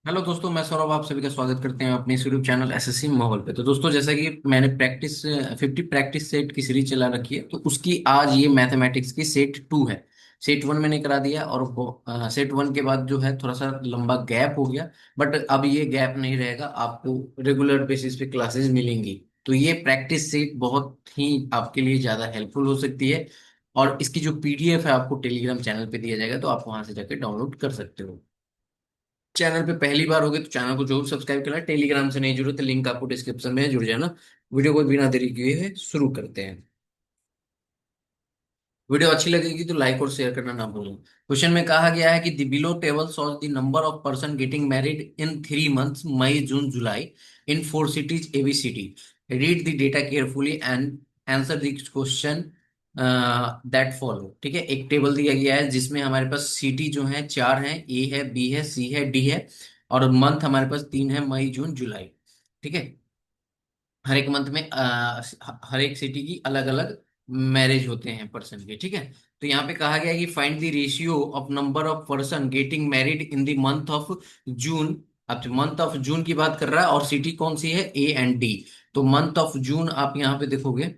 Hello दोस्तों, मैं सौरभ आप सभी का स्वागत करते हैं अपने इस यूट्यूब चैनल एसएससी माहौल पे। तो दोस्तों, जैसा कि मैंने 50 प्रैक्टिस सेट की सीरीज चला रखी है, तो उसकी आज ये मैथमेटिक्स की सेट 2 है। सेट 1 मैंने करा दिया और सेट 1 के बाद जो है थोड़ा सा लंबा गैप हो गया। बट अब ये गैप नहीं रहेगा, आपको रेगुलर बेसिस पे क्लासेस मिलेंगी। तो ये प्रैक्टिस सेट बहुत ही आपके लिए ज़्यादा हेल्पफुल हो सकती है। और इसकी जो पीडीएफ है आपको टेलीग्राम चैनल पे दिया जाएगा, तो आप वहां से जाकर डाउनलोड कर सकते हो। चैनल पे पहली बार होगे तो चैनल को जरूर सब्सक्राइब करना। टेलीग्राम से नहीं जुड़े तो लिंक आपको डिस्क्रिप्शन में है, जुड़ जाना। वीडियो को बिना देरी किए शुरू करते हैं। वीडियो अच्छी लगेगी तो लाइक और शेयर करना ना भूलें। क्वेश्चन में कहा गया है कि the below table shows the number of person getting married in 3 months, May June July, in 4 cities A B C D. Read the data carefully and answer the question that follow. ठीक है, एक टेबल दिया गया है जिसमें हमारे पास सिटी जो है 4 है, ए है, बी है, सी है, डी है। और मंथ हमारे पास 3 है, मई जून जुलाई। ठीक है, हर एक मंथ में हर एक सिटी की अलग अलग मैरिज होते हैं पर्सन के। ठीक है, तो यहाँ पे कहा गया है कि find the ratio of number of person getting married in the month of June. अब मंथ ऑफ जून की बात कर रहा है और सिटी कौन सी है, ए एंड डी। तो मंथ ऑफ जून आप यहाँ पे देखोगे,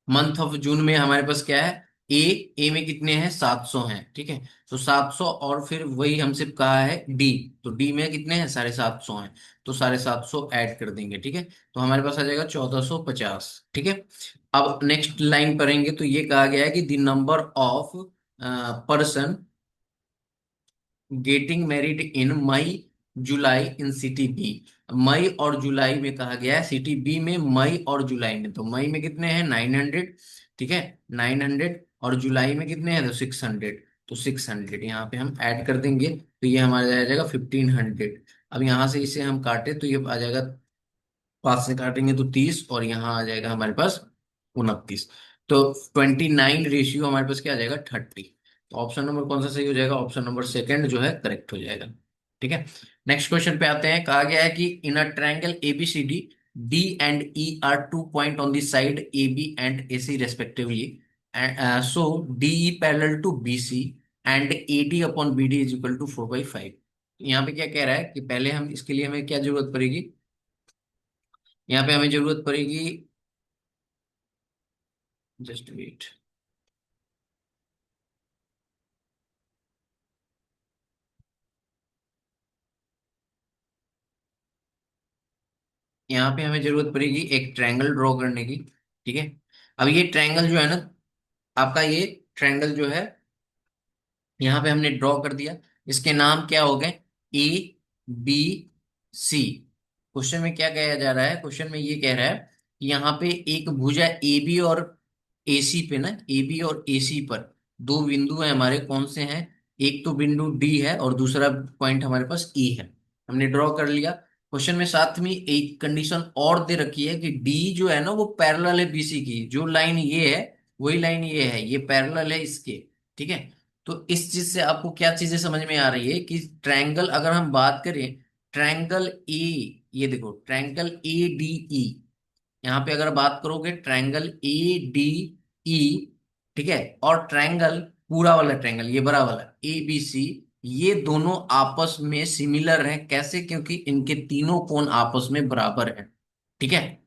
मंथ ऑफ जून में हमारे पास क्या है, ए। ए में कितने हैं, 700 हैं। ठीक है, तो 700 और फिर वही हमसे कहा है डी। तो डी में कितने हैं, 750 हैं। तो 750 ऐड कर देंगे। ठीक है, तो हमारे पास आ जाएगा 1450। ठीक है, अब नेक्स्ट लाइन पढ़ेंगे तो ये कहा गया है कि the number of person getting married in May July in city B. मई और जुलाई में कहा गया है, सिटी बी में मई और जुलाई में। तो मई में कितने हैं, 900। ठीक है, 900। और जुलाई में कितने हैं, तो 600। तो 600 यहाँ पे हम ऐड कर देंगे, तो ये हमारा आ जाएगा 1500। अब यहाँ से इसे हम काटे तो ये आ जाएगा, 5 से काटेंगे तो 30, और यहाँ आ जाएगा हमारे पास 29। तो 29 रेशियो हमारे पास क्या आ जाएगा, 30। तो ऑप्शन नंबर कौन सा सही हो जाएगा, ऑप्शन नंबर सेकंड जो है करेक्ट हो जाएगा। ठीक है, नेक्स्ट क्वेश्चन पे आते हैं। कहा गया है कि in a triangle A B C D, D and E are 2 point on the side A B and A C respectively. So D E parallel to B C and A D upon B D is equal to 4/5। यहाँ पे क्या कह रहा है कि पहले हम इसके लिए हमें क्या जरूरत पड़ेगी, यहाँ पे हमें जरूरत पड़ेगी, जस्ट वेट। यहाँ पे हमें जरूरत पड़ेगी एक ट्रायंगल ड्रॉ करने की। ठीक है, अब ये ट्रायंगल जो है ना, आपका ये ट्रायंगल जो है यहाँ पे हमने ड्रॉ कर दिया। इसके नाम क्या हो गए, ए बी सी। क्वेश्चन में क्या कहा जा रहा है, क्वेश्चन में ये कह रहा है कि यहाँ पे एक भुजा ए बी और ए सी पे ना, ए बी और ए सी पर दो बिंदु हैं हमारे, कौन से हैं, एक तो बिंदु डी है और दूसरा पॉइंट हमारे पास ई है। हमने ड्रॉ कर लिया। क्वेश्चन में साथ में एक कंडीशन और दे रखी है कि डी जो है ना वो पैरेलल है बीसी की। जो लाइन ये है वही लाइन ये है, ये पैरेलल है इसके। ठीक है, तो इस चीज से आपको क्या चीजें समझ में आ रही है कि ट्रायंगल अगर हम बात करें, ट्रायंगल ए, ये देखो ट्रायंगल ए डी ई, यहाँ पे अगर बात करोगे ट्रायंगल ए डी ई, ठीक है, और ट्रायंगल पूरा वाला ट्रायंगल ये बड़ा वाला ए बी सी, ये दोनों आपस में सिमिलर हैं। कैसे, क्योंकि इनके तीनों कोण आपस में बराबर हैं। ठीक है,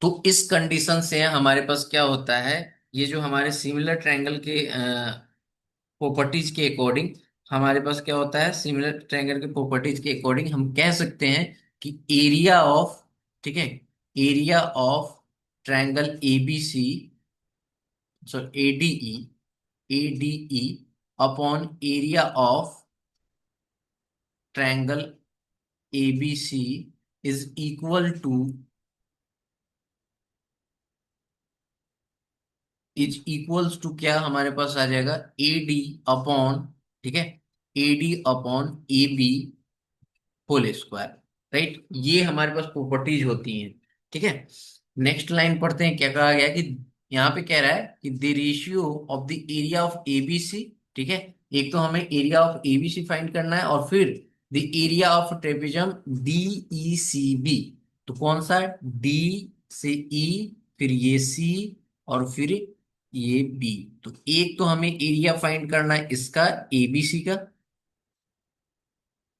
तो इस कंडीशन से हमारे पास क्या होता है, ये जो हमारे सिमिलर ट्रायंगल के प्रॉपर्टीज के अकॉर्डिंग हमारे पास क्या होता है, सिमिलर ट्रायंगल के प्रॉपर्टीज के अकॉर्डिंग हम कह सकते हैं कि एरिया ऑफ, ठीक है, area of triangle ABC, sorry ADE, ADE upon area of triangle ABC is equals to क्या हमारे पास आ जाएगा, ए डी अपॉन, ठीक है, A D upon A B whole square. Right, ये हमारे पास प्रॉपर्टीज होती हैं। ठीक है, नेक्स्ट लाइन पढ़ते हैं, क्या कहा गया कि यहाँ पे कह रहा है कि the ratio of the area of ABC. ठीक है, एक तो हमें एरिया ऑफ एबीसी फाइंड करना है और फिर the area of trapezium D E C B. तो कौन सा, डी से ई, फिर ये सी, और फिर ये बी। तो एक तो हमें एरिया फाइंड करना है इसका एबीसी का,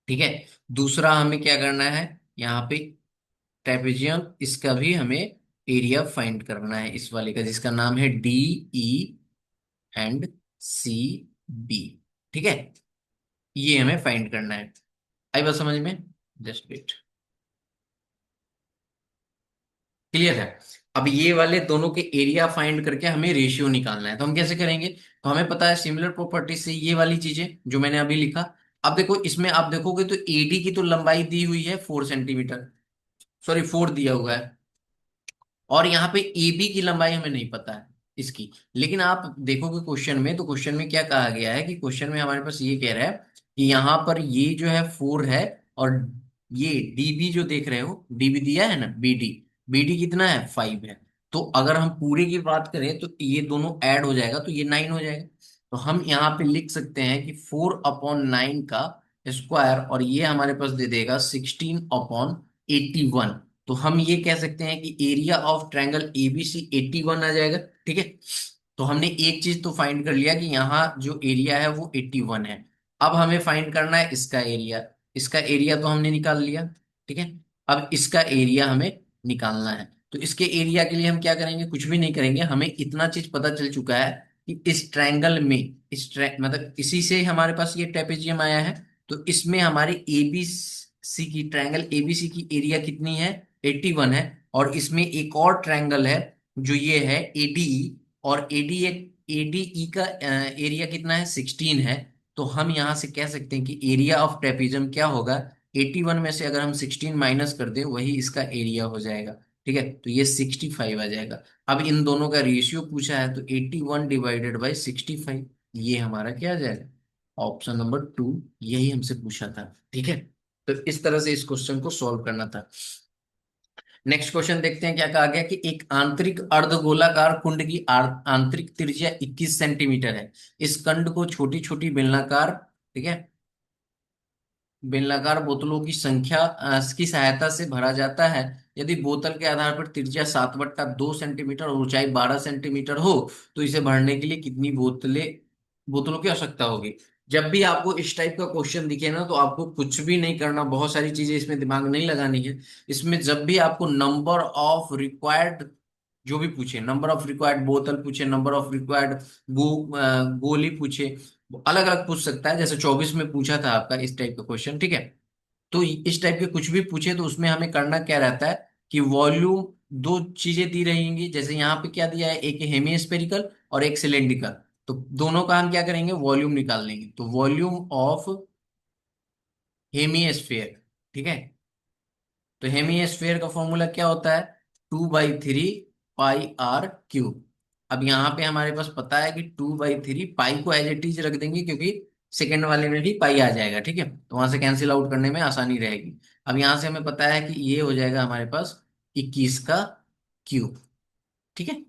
ठीक है। दूसरा हमें क्या करना है, यहाँ पे ट्रेपेजियम, इसका भी हमें एरिया फाइंड करना है, इस वाले का जिसका नाम है D E and C B. ठीक है, ये हमें फाइंड करना है। आई बात समझ में? Just wait. क्लियर है? अब ये वाले दोनों के एरिया फाइंड करके हमें रेशियो निकालना है, तो हम कैसे करेंगे? तो हमें पता है सिमिलर प्रॉपर्टी से ये वाली चीजें जो मैंने अभी लिखा। अब देखो इसमें आप देखोगे तो एडी की तो लंबाई दी हुई है 4 सेंटीमीटर, सॉरी 4 दिया हुआ है, और यहाँ पे ए बी की लंबाई हमें नहीं पता है इसकी। लेकिन आप देखोगे क्वेश्चन में, तो क्वेश्चन में क्या कहा गया है कि क्वेश्चन में हमारे पास ये कह रहा है कि यहाँ पर ये जो है 4 है, और ये डीबी जो देख रहे हो, डीबी दिया है ना, बीडी, बीडी कितना है 5 है। तो अगर हम पूरे की बात करें तो ये दोनों ऐड हो जाएगा तो ये 9 हो जाएगा। तो हम यहाँ पे लिख सकते हैं कि 4/9 का स्क्वायर, और ये हमारे पास दे देगा 16/81। तो हम ये कह सकते हैं कि एरिया ऑफ ट्रायंगल एबीसी 81 आ जाएगा। ठीक है, तो हमने एक चीज तो फाइंड कर लिया कि यहाँ जो एरिया है वो 81 है। अब हमें फाइंड करना है इसका एरिया। इसका एरिया तो हमने निकाल लिया। ठीक है, अब इसका एरिया हमें निकालना है। तो इसके एरिया के लिए हम क्या करेंगे? कुछ भी नहीं करेंगे, हमें इतना चीज पता चल चुका है कि इस ट्रायंगल में, मतलब इसी से हमारे पास ये ट्रेपेजियम आया है। तो इसमें हमारे एबीसी की, ट्रायंगल एबीसी की एरिया कितनी है? 81 है। और इसमें एक और ट्रायंगल है जो ये है एडीई, और एडीई का एरिया कितना है? 16 है। तो हम यहां से कह सकते हैं कि एरिया ऑफ ट्रेपेजियम क्या होगा? 81 में से अगर हम 16 माइनस कर दें, वही इसका एरिया हो जाएगा। ठीक है, तो ये 65 आ जाएगा। अब इन दोनों का रेशियो पूछा है, तो 81/65, ये हमारा क्या आ जाएगा? ऑप्शन नंबर 2 यही हमसे पूछा था। ठीक है, तो इस तरह से इस क्वेश्चन को सॉल्व करना था। नेक्स्ट क्वेश्चन देखते हैं क्या कहा गया कि एक आंतरिक अर्धगोलाकार कुंड की आंतरिक त्रिज्या 21 सेंटीमीटर है। इस कंड को छोटी छोटी बेलनाकार, ठीक है, बेलनाकार बोतलों की संख्या की सहायता से भरा जाता है। यदि बोतल के आधार पर त्रिज्या 7/2 सेंटीमीटर और ऊंचाई 12 सेंटीमीटर हो, तो इसे भरने के लिए कितनी बोतलों की आवश्यकता होगी? जब भी आपको इस टाइप का क्वेश्चन दिखे ना, तो आपको कुछ भी नहीं करना, बहुत सारी चीजें इसमें दिमाग नहीं लगानी है। इसमें जब भी आपको नंबर ऑफ रिक्वायर्ड, जो भी पूछे, नंबर ऑफ रिक्वायर्ड बोतल पूछे, नंबर ऑफ रिक्वायर्ड गोली पूछे, अलग अलग पूछ सकता है। जैसे 24 में पूछा था आपका इस टाइप का क्वेश्चन। ठीक है, तो इस टाइप के कुछ भी पूछे तो उसमें हमें करना क्या रहता है कि वॉल्यूम, दो चीजें दी रहेंगी। जैसे यहाँ पे क्या दिया है, एक हेमी स्फेरिकल और एक सिलेंड्रिकल। तो दोनों का हम क्या करेंगे? वॉल्यूम निकाल लेंगे। तो वॉल्यूम ऑफ हेमी स्फेयर, ठीक है, तो हेमी स्फेयर का फॉर्मूला क्या होता है? 2/3 पाई r क्यूब। अब यहाँ पे हमारे पास पता है कि 2/3, पाई को एज इट इज रख देंगे क्योंकि सेकेंड वाले में भी पाई आ जाएगा। ठीक है, तो वहां से कैंसिल आउट करने में आसानी रहेगी। अब यहाँ से हमें पता है कि ये हो जाएगा हमारे पास 21 का क्यूब। ठीक है,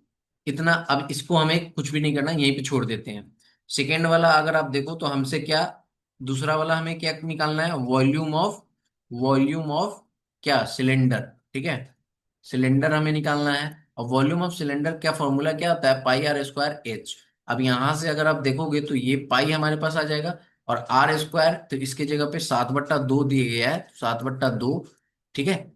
इतना। अब इसको हमें कुछ भी नहीं करना, यहीं पे छोड़ देते हैं। सेकेंड वाला अगर आप देखो तो हमसे क्या, दूसरा वाला हमें क्या निकालना है? वॉल्यूम ऑफ क्या? सिलेंडर। ठीक है, सिलेंडर हमें निकालना है। और वॉल्यूम ऑफ सिलेंडर क्या फॉर्मूला क्या होता है? πr² H। अब यहां से अगर आप देखोगे तो ये पाई हमारे पास आ जाएगा, और r², तो इसके जगह पे 7/2 दिया गया है, 7/2। ठीक है,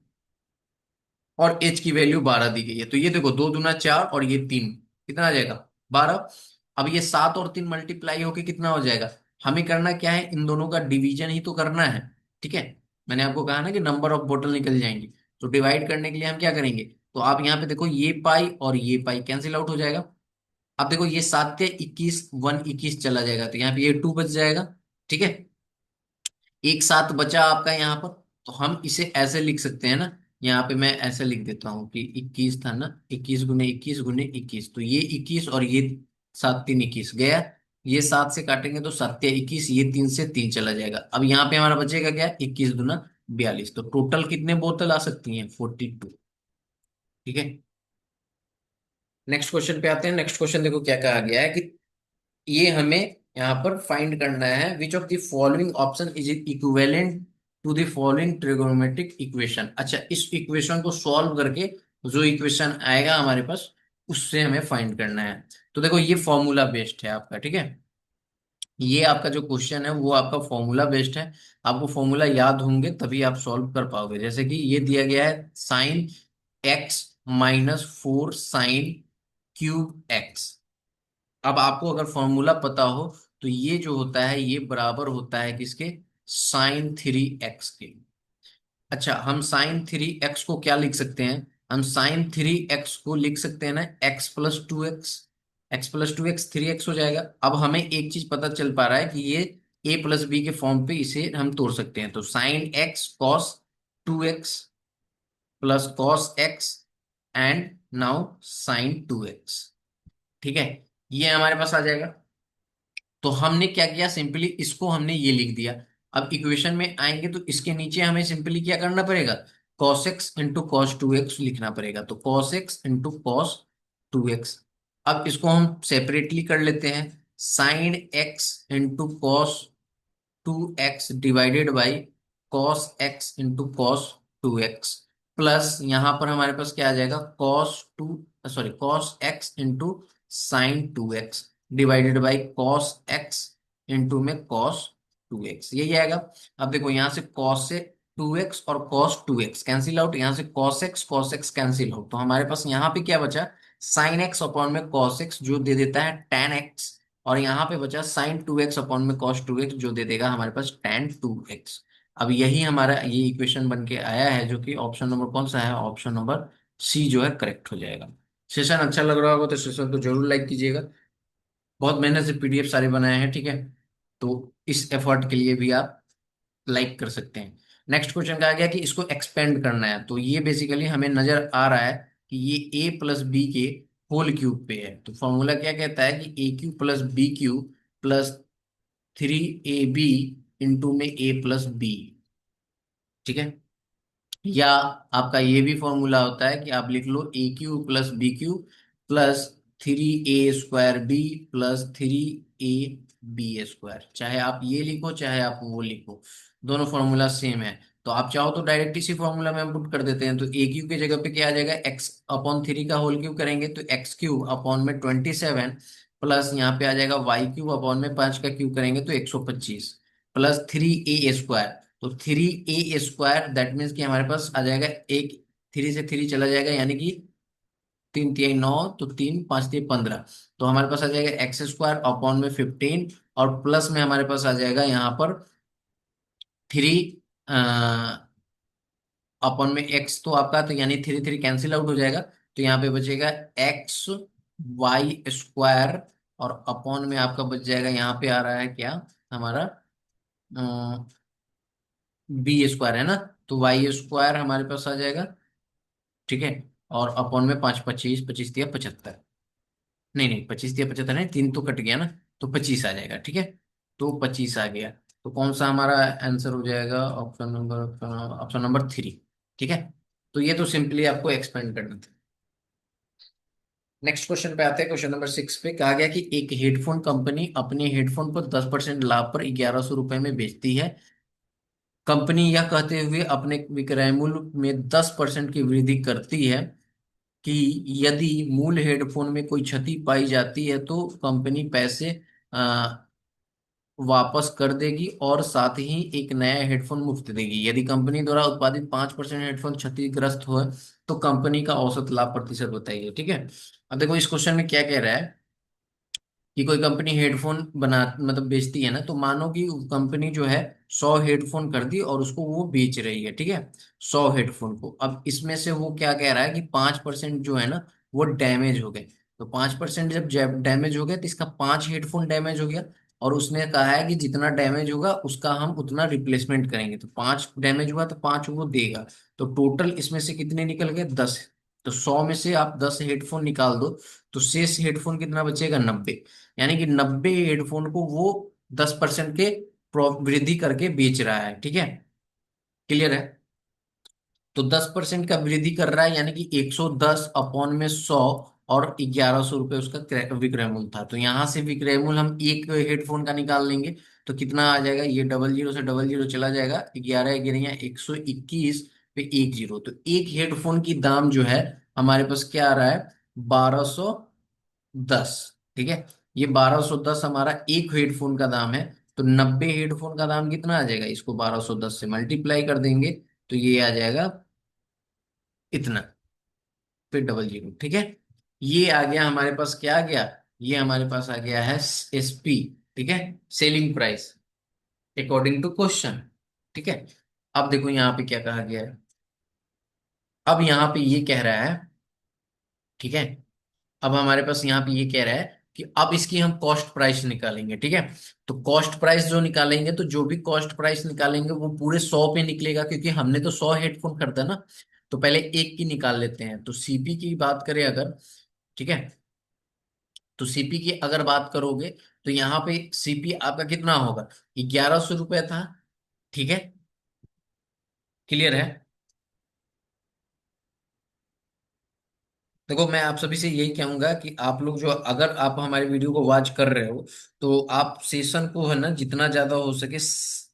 और एच की वैल्यू 12 दी गई है। तो ये देखो, 2 दूना 4 और ये 3, कितना आ जाएगा? 12। अब ये 7 और 3 मल्टीप्लाई होके कितना हो जाएगा? हमें करना क्या है? इन दोनों का डिवीजन ही तो करना है। ठीक है, मैंने आपको कहा ना कि नंबर ऑफ बोतल निकल जाएंगे। तो डिवाइड करने के लिए हम क्या करेंगे? तो आप यहाँ पे देखो, ये पाई और ये पाई कैंसिल आउट हो जाएगा। अब देखो, ये 7 के 21, 1 21 चला जाएगा, तो यहाँ पे ये 2 बच जाएगा। ठीक है, एक साथ बचा आपका यहाँ पर। तो हम इसे ऐसे लिख सकते हैं ना, यहाँ पे मैं ऐसे लिख देता हूँ कि 21 था ना, 21 × 21 × 21, तो ये 21 और ये 7 3 21 गया। ये 7 से काटेंगे तो 7 या 21, ये 3 से 3 चला जाएगा। अब यहाँ पे हमारा बचेगा क्या? 21 दूना 42। तो टोटल कितने बोतल आ सकती हैं? 42। ठीक है, नेक्स्ट क्वेश्चन पे आते हैं। नेक्स्ट क्वेश्चन देखो क्या कहा गया है कि ये हमें यहाँ पर फाइंड करना है, which of the following option is equivalent to the following trigonometric equation. अच्छा, इस इक्वेशन को सॉल्व करके जो इक्वेशन आएगा हमारे पास, उससे हमें फाइंड करना है। तो देखो, ये फॉर्मूला बेस्ड है आपका। ठीक है, ये आपका जो क्वेश्चन है वो आपका फॉर्मूला बेस्ड है। आपको फॉर्मूला याद होंगे तभी आप सॉल्व कर पाओगे। जैसे कि ये दिया गया है sign x-4 sine cube x. अब आपको अगर फॉर्मूला पता हो तो ये जो होता है ये बराबर होता है किसके, sin 3x के। अच्छा, हम sin 3x को क्या लिख सकते हैं, हम sin 3x को लिख सकते हैं ना x+2x। x+2x 3x हो जाएगा। अब हमें एक चीज पता चल पा रहा है कि ये a+b के फॉर्म पे इसे हम तोड़ सकते हैं। तो sin x cos 2x plus cos x and now sin 2x। ठीक है, ये हमारे पास आ जाएगा। तो हमने क्या किया, सिंपली इसको हमने ये लिख दिया। अब इक्वेशन में आएंगे तो इसके नीचे हमें सिंपली क्या करना पड़ेगा, cos x into cos 2x लिखना पड़ेगा। तो cos x into cos 2x। अब इसको हम सेपरेटली कर लेते हैं, sine x into cos 2x divided by cos x into cos 2x। Plus यहाँ पर हमारे पास क्या आ जाएगा, cos x into sin 2x divided by cos x into में cos 2x, यही आएगा। अब देखो यहाँ से cos से 2x और cos 2x कैंसिल आउट, यहाँ से cos x कैंसिल आउट। तो हमारे पास यहाँ पे क्या बचा, sin x अपॉन में cos x जो दे देता है tan x, और यहाँ पे बचा sin 2x अपॉन में cos 2x जो दे देगा हमारे पास tan 2x। अब यही हमारा ये इक्वेशन बन के आया है, जो कि ऑप्शन नंबर कौन सा है, ऑप्शन नंबर सी जो है करेक्ट हो जाएगा। सेशन अच्छा लग रहा होगा तो सेशन को जरूर लाइक कीजिएगा। बहुत मेहनत से पीडीएफ सारे बनाए हैं, ठीक है। तो इस एफर्ट के लिए भी आप लाइक कर सकते हैं। नेक्स्ट क्वेश्चन कहा गया कि इसको एक्सपेंड करना है। तो ये बेसिकली हमें नजर आ रहा है कि ये a+b के होल क्यूब पे है। तो फॉर्मूला क्या कहता है कि a cube plus b cube plus 3ab into में a+b। ठीक है, या आपका ये भी फॉर्मूला होता है कि आप लिख लो a cube plus b cube plus 3a² b plus 3ab²। चाहे आप ये लिखो चाहे आप वो लिखो, दोनों फॉर्मूला सेम है। तो आप चाहो तो डायरेक्ट इसी फॉर्मूला में हम पुट कर देते हैं। तो a क्यूब की जगह पे क्या आ जाएगा, x/3 का होल क्यूब करेंगे तो x³ अपॉन में 27 प्लस यहाँ पे आ जाएगा y³ अपॉन में 5 का क्यूब करेंगे तो 125 प्लस 3a²। तो 3a² दैट मीन्स कि हमारे पास आ जाएगा एक, 3 से 3 चला जाएगा यानी कि 3×3 = 9, तो 3×5 = 15। तो हमारे पास आ जाएगा x² अपॉन में 15 और प्लस में हमारे पास आ जाएगा यहाँ पर 3 अपॉन में x। तो आपका तो यानी 3 3 कैंसिल आउट हो जाएगा। तो यहाँ पे बचेगा xy² और अपॉन में आपका बच जाएगा, यहाँ पे आ रहा है क्या हमारा, b² है ना। तो y² हमारे पास आ जाएगा, ठीक है। और अपॉन में 5, 25, 25×3 = 75। नहीं नहीं, 25×3 = 75 है, 3 तो कट गया ना, तो 25 आ जाएगा, ठीक है। तो 25 आ गया। तो कौन सा हमारा आंसर हो जाएगा, ऑप्शन नंबर 3। ठीक है, तो ये तो सिंपली आपको एक्सपेंड करना था। नेक्स्ट क्वेश्चन पे आते हैं। क्वेश्चन नंबर 6 पे कहा गया कि एक हेडफोन कंपनी अपने हेडफोन पर 10% लाभ पर 1100 रुपए में बेचती है। कंपनी यह कहते हुए अपने विक्रय मूल्य में 10% की वृद्धि करती है कि यदि मूल हेडफोन में कोई क्षति पाई जाती है तो कंपनी पैसे आ, वापस कर देगी और साथ ही एक नया हेडफोन मुफ्त देगी। यदि कंपनी द्वारा उत्पादित 5% हेडफोन क्षतिग्रस्त हो तो कंपनी का औसत लाभ प्रतिशत बताइए। ठीक है, अब देखो इस क्वेश्चन में क्या कह रहा है कि कोई कंपनी हेडफोन बना मतलब बेचती है ना, तो मानो कि कंपनी जो है 100 हेडफोन कर दी और उसको वो बेच रही है, ठीक है, 100 हेडफोन को। अब इसमें से वो क्या कह रहा है कि 5% जो है ना वो डैमेज हो गए। तो 5% जब डैमेज हो गए तो इसका 5 हेडफोन डैमेज हो गया। और उसने कहा है कि जितना डैमेज होगा उसका हम उतना रिप्लेसमेंट करेंगे। तो 5 डैमेज हुआ तो 5 वो देगा। तो टोटल इसमें से कितने निकल गए, 10। तो 100 में से आप 10 हेडफोन निकाल दो तो शेष हेडफोन कितना बचेगा, 90। यानी कि 90 हेडफोन को वो 10% के वृद्धि करके बेच रहा है। ठीक है, क्लियर है। तो 10% का वृद्धि कर रहा है यानी कि 110/100 और 1100 रुपये उसका विक्रय मूल्य था। तो यहां से विक्रय मूल्य हम एक हेडफोन का निकाल लेंगे। तो कितना आ जाएगा, ये डबल जीरो से डबल जीरो चला जाएगा, 11 11 121 पे 1 0। तो एक हेडफोन की दाम जो है हमारे पास क्या आ रहा है, 1210। ठीक है, ये 1210 हमारा एक हेडफोन का दाम है। तो 90 हेडफोन का दाम कितना आ जाएगा, इसको 1210 से मल्टीप्लाई कर देंगे तो ये आ जाएगा इतना, फिर डबल जीरो। ठीक है, ये आ गया हमारे पास, क्या आ गया, ये हमारे पास आ गया है एसपी। ठीक है, selling price according to question. ठीक है, अब देखो यहाँ पे क्या कहा गया है। अब यहाँ पे ये कह रहा है, ठीक है, अब हमारे पास यहाँ पे ये कह रहा है कि अब इसकी हम कॉस्ट प्राइस निकालेंगे। ठीक है, तो कॉस्ट प्राइस जो निकालेंगे, तो जो भी कॉस्ट प्राइस निकालेंगे वो पूरे 100 पे निकलेगा, क्योंकि हमने तो 100 हेडफोन खरीदा ना। तो पहले एक की निकाल लेते हैं। तो सीपी की बात करें अगर, ठीक है, तो सीपी की अगर बात करोगे तो यहाँ पे सीपी आपका कितना होगा, 1100 रुपये था। ठीक है, क्लियर है। देखो मैं आप सभी से यही कहूंगा कि आप लोग जो, अगर आप हमारे वीडियो को वॉच कर रहे हो, तो आप सेशन को है ना जितना ज्यादा हो सके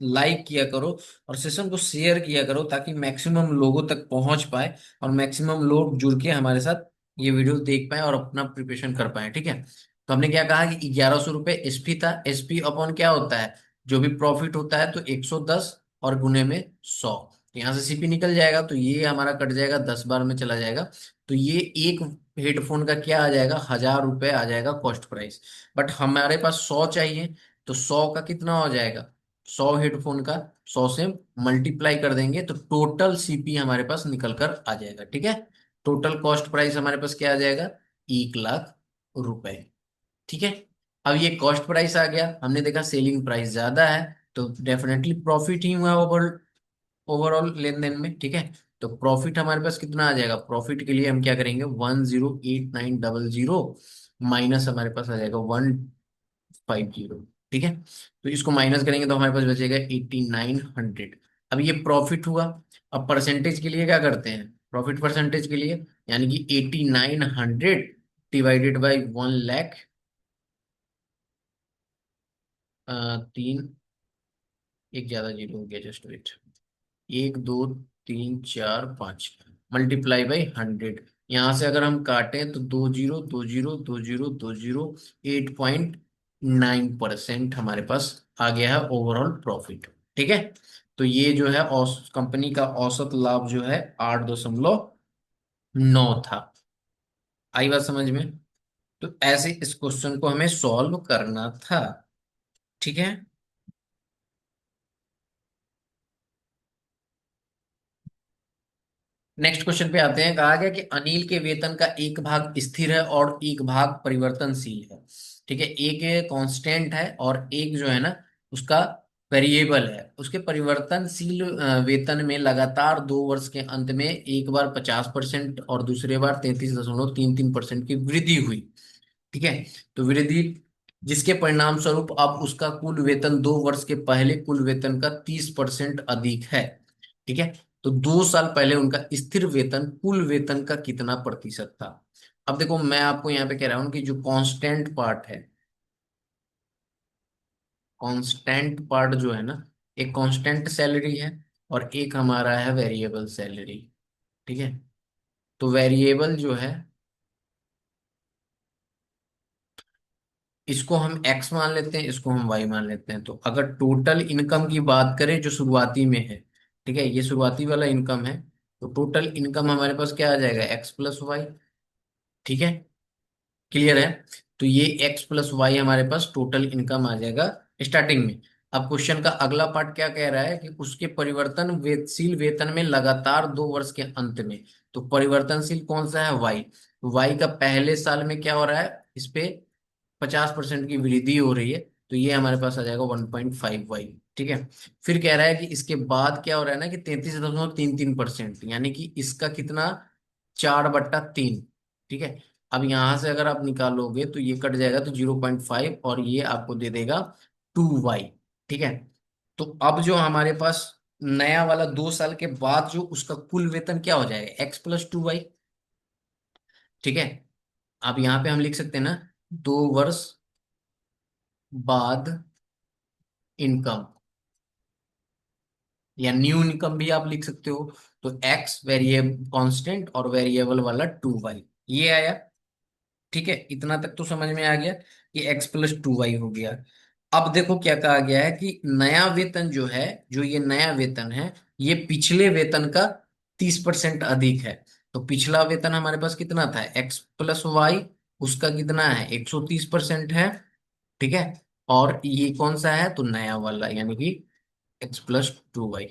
लाइक किया करो, और सेशन को शेयर किया करो, ताकि मैक्सिमम लोगों तक पहुंच पाए, और मैक्सिमम लोग जुड़ के हमारे साथ ये वीडियो देख पाए और अपना प्रिपरेशन कर पाए। ठीक है, तो हमने क्या कहा कि 1100 रुपये एसपी था। एसपी अपॉन क्या होता है, जो भी प्रॉफिट होता है तो 110 और गुने में 100। यहाँ से सीपी निकल जाएगा, तो ये हमारा कट जाएगा, 10 बार में चला जाएगा। तो ये एक हेडफोन का क्या आ जाएगा, 1000 रुपये आ जाएगा कॉस्ट प्राइस। बट हमारे पास 100 चाहिए, तो 100 का कितना हो जाएगा, 100 हेडफोन का 100 से मल्टीप्लाई कर देंगे तो टोटल सीपी हमारे पास निकल कर आ जाएगा। ठीक है, टोटल कॉस्ट प्राइस हमारे पास क्या आ जाएगा, 1 लाख रुपए। ठीक है, अब ये कॉस्ट प्राइस आ गया, हमने देखा सेलिंग प्राइस ज्यादा है, तो डेफिनेटली प्रॉफिट ही हुआ ओवरऑल लेन देन में। ठीक है, तो प्रॉफिट हमारे पास कितना आ जाएगा, प्रॉफिट के लिए हम क्या करेंगे, 108900 माइनस हमारे पास आ जाएगा 150। ठीक है, तो इसको माइनस करेंगे तो हमारे पास बचेगा 8900। अब ये प्रॉफिट हुआ। अब परसेंटेज के लिए क्या करते हैं, प्रॉफिट परसेंटेज के लिए, यानी कि 8900 डिवाइडेड बाई 1 लाख, तीन, एक ज्यादा जीरो हो गया, जस्ट वेट, 1 2 3 4 5 मल्टीप्लाई बाई 100। यहां से अगर हम काटें तो 2 0 2 0 2 0 2 0, 8.9% हमारे पास आ गया है ओवरऑल प्रॉफिट। ठीक है, तो ये जो है कंपनी का औसत लाभ जो है 8.9 था। आई बात समझ में। तो ऐसे इस क्वेश्चन को हमें सॉल्व करना था। ठीक है, नेक्स्ट क्वेश्चन पे आते हैं। कहा गया कि अनिल के वेतन का एक भाग स्थिर है और एक भाग परिवर्तनशील है। ठीक है, एक कांस्टेंट है और एक जो है ना उसका वेरिएबल है। उसके परिवर्तनशील वेतन में लगातार 2 वर्ष के अंत में एक बार 50% और दूसरे बार 33.33% की वृद्धि हुई। ठीक है, तो वृद्धि जिसके परिणाम स्वरूप अब उसका कुल वेतन 2 वर्ष के पहले कुल वेतन का 30% अधिक है। ठीक है, तो 2 साल पहले उनका स्थिर वेतन कुल वेतन का कितना प्रतिशत था। अब देखो मैं आपको यहाँ पे कह रहा हूँ कि जो कांस्टेंट पार्ट है, कांस्टेंट पार्ट जो है ना, एक कांस्टेंट सैलरी है और एक हमारा है वेरिएबल सैलरी। ठीक है, तो वेरिएबल जो है इसको हम एक्स मान लेते हैं, इसको हम वाई मान लेते हैं। तो अगर टोटल इनकम की बात करें जो शुरुआती में है, ठीक है, ये शुरुआती वाला इनकम है, तो टोटल इनकम हमारे पास क्या आ जाएगा, एक्स प्लस वाई। ठीक है, क्लियर है। तो ये एक्स प्लस वाई हमारे पास टोटल इनकम आ जाएगा स्टार्टिंग में। अब क्वेश्चन का अगला पार्ट क्या कह रहा है कि उसके परिवर्तनशील वेतन में लगातार 2 वर्ष के अंत में, तो परिवर्तनशील कौन सा है, वाई। वाई का पहले साल में क्या हो रहा है, इस पे 50% की वृद्धि हो रही है, तो ये हमारे पास आ जाएगा 1.5 वाई। ठीक है, फिर कह रहा है कि इसके बाद क्या हो रहा है ना कि 33.33%, यानी कि इसका कितना, 4/3। ठीक है, अब यहां से अगर आप निकालोगे तो ये कट जाएगा तो 0.5, और ये आपको दे देगा 2 वाई। ठीक है, तो अब जो हमारे पास नया वाला 2 साल के बाद जो उसका कुल वेतन क्या हो जाएगा, x + 2y। ठीक है, अब यहाँ पे हम लिख सकते हैं ना, 2 वर्ष बाद इनकम, या न्यू इनकम भी आप लिख सकते हो। तो एक्स वेरिएबल कांस्टेंट और वेरिएबल वाला 2 वाई, ये आया। ठीक है, इतना तक तो समझ में आ गया। कि x+2y हो गया। अब देखो क्या कहा गया है कि नया वेतन जो है, जो ये नया वेतन है, ये पिछले वेतन का 30% अधिक है। तो पिछला वेतन हमारे पास कितना था, x+y, उसका कितना है, 130% है। ठीक है। और ये कौन सा है, तो नया वाला, यानी कि x+2y।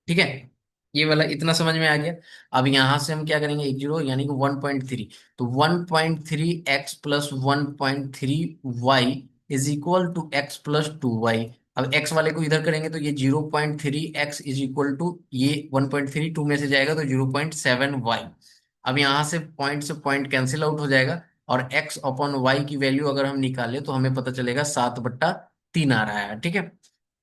ठीक है। ये वाला इतना समझ में आ गया। अब यहां से हम क्या करेंगे, 1 0 यानी कि 1.3। तो 1.3x+1.3y is equal to x+2y। अब x वाले को इधर करेंगे तो ये 0.3x इज इक्वल टू ये 1.3, 2 में से जाएगा तो 0.7y। अब यहां से पॉइंट कैंसिल आउट हो जाएगा, और x अपॉन वाई की वैल्यू अगर हम निकालें तो हमें पता चलेगा 7/3 आ रहा है। ठीक है।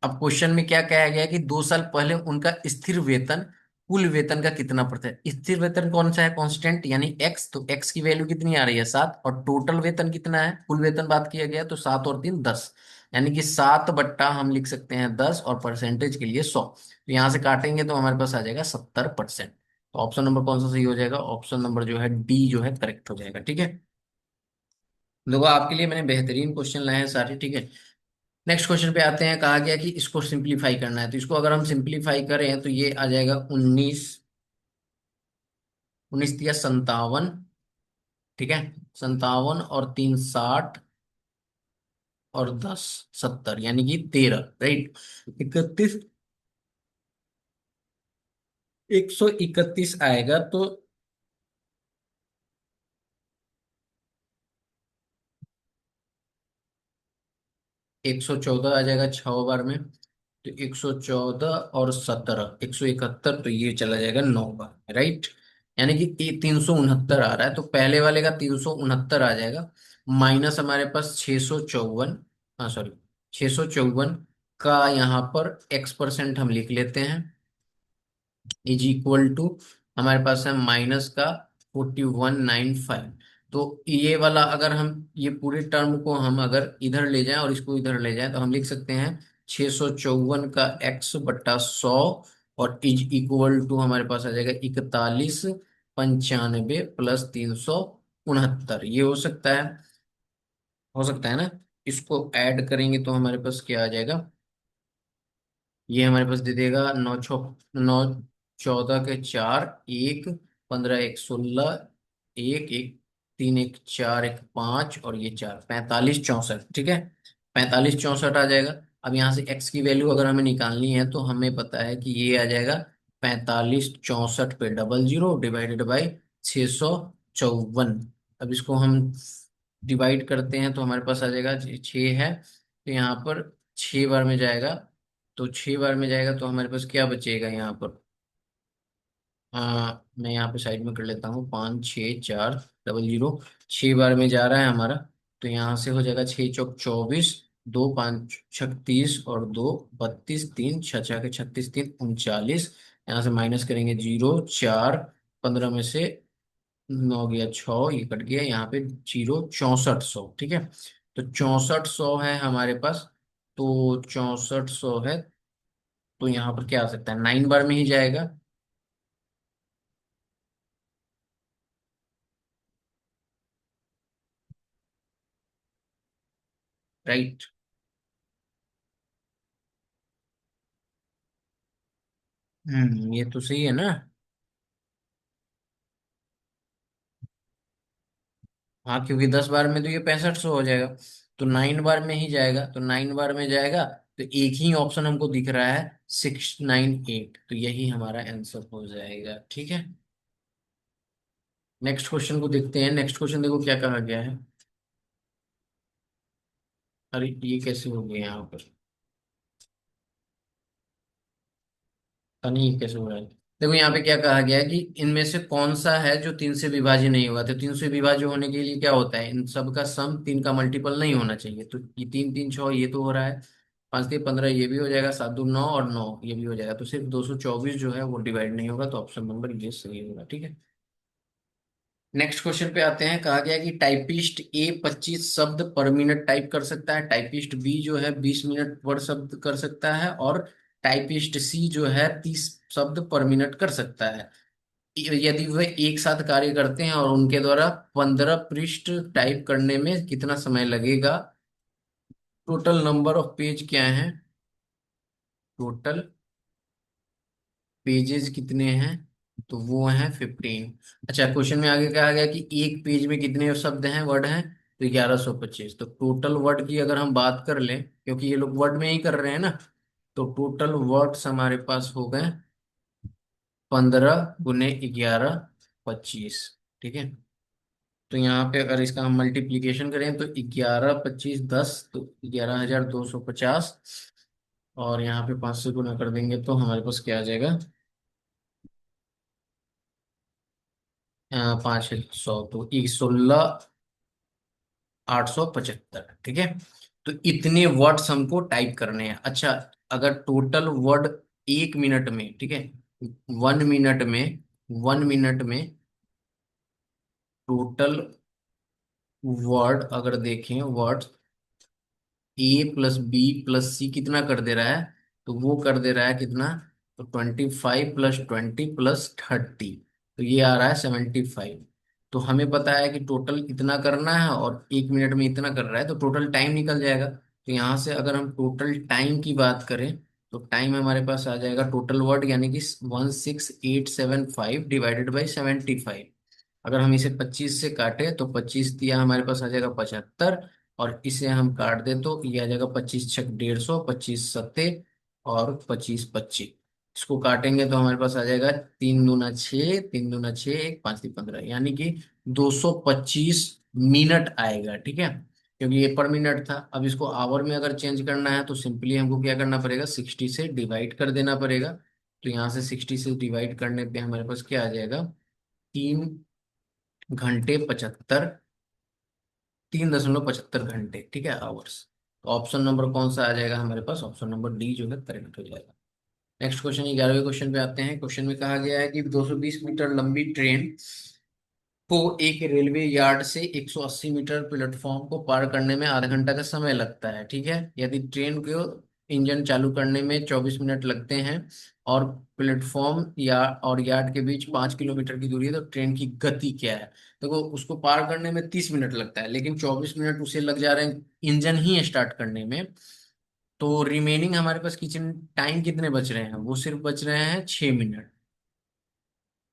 अब क्वेश्चन में क्या कहा गया है कि 2 साल पहले उनका स्थिर वेतन कुल वेतन का कितना प्रतिशत, स्थिर वेतन कौन सा है, कांस्टेंट यानी एक्स, तो एक्स की वैल्यू कितनी आ रही है, 7, और टोटल वेतन कितना है, कुल वेतन बात किया गया तो 7 और 3 10, यानी कि 7 हम लिख सकते हैं 10, और परसेंटेज के लिए 100। तो यहाँ से काटेंगे तो हमारे पास आ जाएगा 70%। तो ऑप्शन नंबर कौन सा सही हो जाएगा, ऑप्शन नंबर जो है डी जो है करेक्ट हो जाएगा। ठीक है। देखो आपके लिए मैंने बेहतरीन क्वेश्चन लाए हैं सारे। ठीक है। नेक्स्ट क्वेश्चन पे आते हैं। कहा गया कि इसको सिंप्लीफाई करना है, तो इसको अगर हम सिंप्लीफाई करें तो ये आ जाएगा 19, 19 तिया 57। ठीक है। 57 और 3 60 और 10 70, यानी कि 13, राइट। 31, 131 आएगा तो 114 आ जाएगा 6 बार में। तो 114 और 17, 171, तो ये चला जाएगा 9 बार, राइट। यानी कि 369 आ रहा है, तो पहले वाले का 369 आ जाएगा, माइनस हमारे पास 654, हाँ सॉरी, 654 का यहाँ पर x% हम लिख लेते हैं, इज इक्वल टू, हमारे पास है माइनस का 4195। तो ये वाला अगर हम ये पूरे टर्म को हम अगर इधर ले जाएं और इसको इधर ले जाएं तो हम लिख सकते हैं 654 का x/100, और इज इक्वल टू हमारे पास आ जाएगा 4195 प्लस 369, ये हो सकता है ना। इसको ऐड करेंगे तो हमारे पास क्या आ जाएगा, ये हमारे पास दे देगा 9 14 के 4, 1 15 1 16, 1 1 3 1 4 1 5, और ये 4 45 64। ठीक है। 45 64 आ जाएगा। अब यहाँ से x की वैल्यू अगर हमें निकालनी है तो हमें पता है कि ये आ जाएगा 45 64 पे डबल जीरो डिवाइडेड बाई 654। अब इसको हम डिवाइड करते हैं तो हमारे पास आ जाएगा 6 है, तो यहाँ पर 6 बार में जाएगा। तो 6 बार में जाएगा तो हमारे पास क्या बचेगा यहाँ पर, मैं यहाँ पे साइड में कर लेता हूँ, 5 6 4 डबल जीरो, 6 बार में जा रहा है हमारा। तो यहाँ से हो जाएगा 6 चौक 24, 2 5 36, और 2 32, 3 6 6 के 36, 3 39। यहाँ से माइनस करेंगे 0 4 15 में से 9 गया 6, ये कट गया यहाँ पे 0 6400। ठीक है। तो 6400 है हमारे पास। तो 6400 है, तो यहाँ पर क्या आ सकता है, 9 बार में ही जाएगा, राइट। ये तो सही है ना। हाँ, क्योंकि 10 बार में तो ये 6500 हो जाएगा, तो 9 बार में ही जाएगा, तो 9 बार में जाएगा। तो एक ही ऑप्शन हमको दिख रहा है 698, तो यही हमारा आंसर हो जाएगा। ठीक है। नेक्स्ट क्वेश्चन को देखते हैं। नेक्स्ट क्वेश्चन देखो क्या कहा गया है। अरे ये कैसे हो गया यहाँ पर, पता नहीं ये कैसे हो रहा है। देखो यहाँ पे क्या कहा गया है कि इनमें से कौन सा है जो 3 से विभाज्य नहीं होगा, तो 3 से विभाज्य होने के लिए क्या होता है, इन सब का सम 3 का मल्टीपल नहीं होना चाहिए। तो ये 3 3 6 ये तो हो रहा है, 5 3 15 ये भी हो जाएगा, 7 2 9 और 9 ये भी हो जाएगा, तो सिर्फ 224 जो है वो डिवाइड नहीं होगा, तो ऑप्शन नंबर ये सही होगा। ठीक है। नेक्स्ट क्वेश्चन पे आते हैं। कहा गया कि टाइपिस्ट ए 25 शब्द पर मिनट टाइप कर सकता है, टाइपिस्ट बी जो है 20 मिनट पर शब्द कर सकता है, और टाइपिस्ट सी जो है 30 शब्द पर मिनट कर सकता है। यदि वह एक साथ कार्य करते हैं और उनके द्वारा 15 पृष्ठ टाइप करने में कितना समय लगेगा। टोटल नंबर ऑफ पेज क्या है, टोटल पेजेस कितने हैं, तो वो हैं 15। अच्छा, क्वेश्चन में आगे कहा गया कि एक पेज में कितने शब्द हैं, वर्ड हैं, तो 1125। तो टोटल वर्ड की अगर हम बात कर लें, क्योंकि ये लोग वर्ड में ही कर रहे हैं ना, तो टोटल वर्ड्स हमारे पास हो गए 15 × 11 = 25। ठीक है, तो यहाँ पे अगर इसका हम मल्टीप्लीकेशन करें तो 11 25 10, तो 11,250। और यहाँ पे 5 से गुना कर देंगे तो हमारे पास क्या आ जाएगा, 5 100, तो 16,875। ठीक है, तो इतने वर्ड्स हमको टाइप करने हैं। अच्छा, अगर टोटल वर्ड 1 मिनट में, ठीक है, 1 मिनट में, 1 मिनट में टोटल वर्ड अगर देखें, वर्ड A + B + C कितना कर दे रहा है, तो वो कर दे रहा है कितना, तो 25 + 20 + 30, तो ये आ रहा है 75। तो हमें पता है कि टोटल इतना करना है और 1 मिनट में इतना कर रहा है, तो टोटल टाइम निकल जाएगा। तो यहाँ से अगर हम टोटल टाइम की बात करें, तो टाइम हमारे पास आ जाएगा टोटल वर्ड यानी कि 16875 ÷ 75। अगर हम इसे 25 से काटे तो 25 दिया हमारे पास आ जाएगा 75, और इसे हम काट दे तो ये आ जाएगा 25 × 6 = 150, 25 × 7 और 25 × 25। इसको काटेंगे तो हमारे पास आ जाएगा 3 दूना 6, 3 दूना 6, 1 5 3 15, यानी कि 225 मिनट आएगा। ठीक है, क्योंकि ये पर मिनट था। अब इसको आवर में अगर चेंज करना है तो सिंपली हमको क्या करना पड़ेगा, 60 से डिवाइड कर देना पड़ेगा। तो यहाँ से 60 से डिवाइड करने पे हमारे पास क्या आ जाएगा, 3 घंटे 75, 3.75 घंटे। ठीक है, आवर्स। तो ऑप्शन नंबर कौन सा आ जाएगा हमारे पास, ऑप्शन नंबर डी जो है करेक्ट हो जाएगा। नेक्स्ट क्वेश्चन, 11वें क्वेश्चन पे आते हैं। क्वेश्चन में कहा गया है कि 220 मीटर लंबी ट्रेन को एक रेलवे यार्ड से 180 मीटर प्लेटफॉर्म को पार करने में आधा घंटा का समय लगता है। ठीक है, यदि ट्रेन को इंजन चालू करने में 24 मिनट लगते हैं और प्लेटफॉर्म या और यार्ड के बीच 5 किलोमीटर की दूरी है, तो ट्रेन की गति क्या है। देखो, उसको पार करने में 30 मिनट लगता है, लेकिन 24 मिनट उसे लग जा रहे हैं इंजन ही स्टार्ट करने में। तो रिमेनिंग हमारे पास किचन टाइम कितने बच रहे हैं, वो सिर्फ बच रहे हैं 6 मिनट।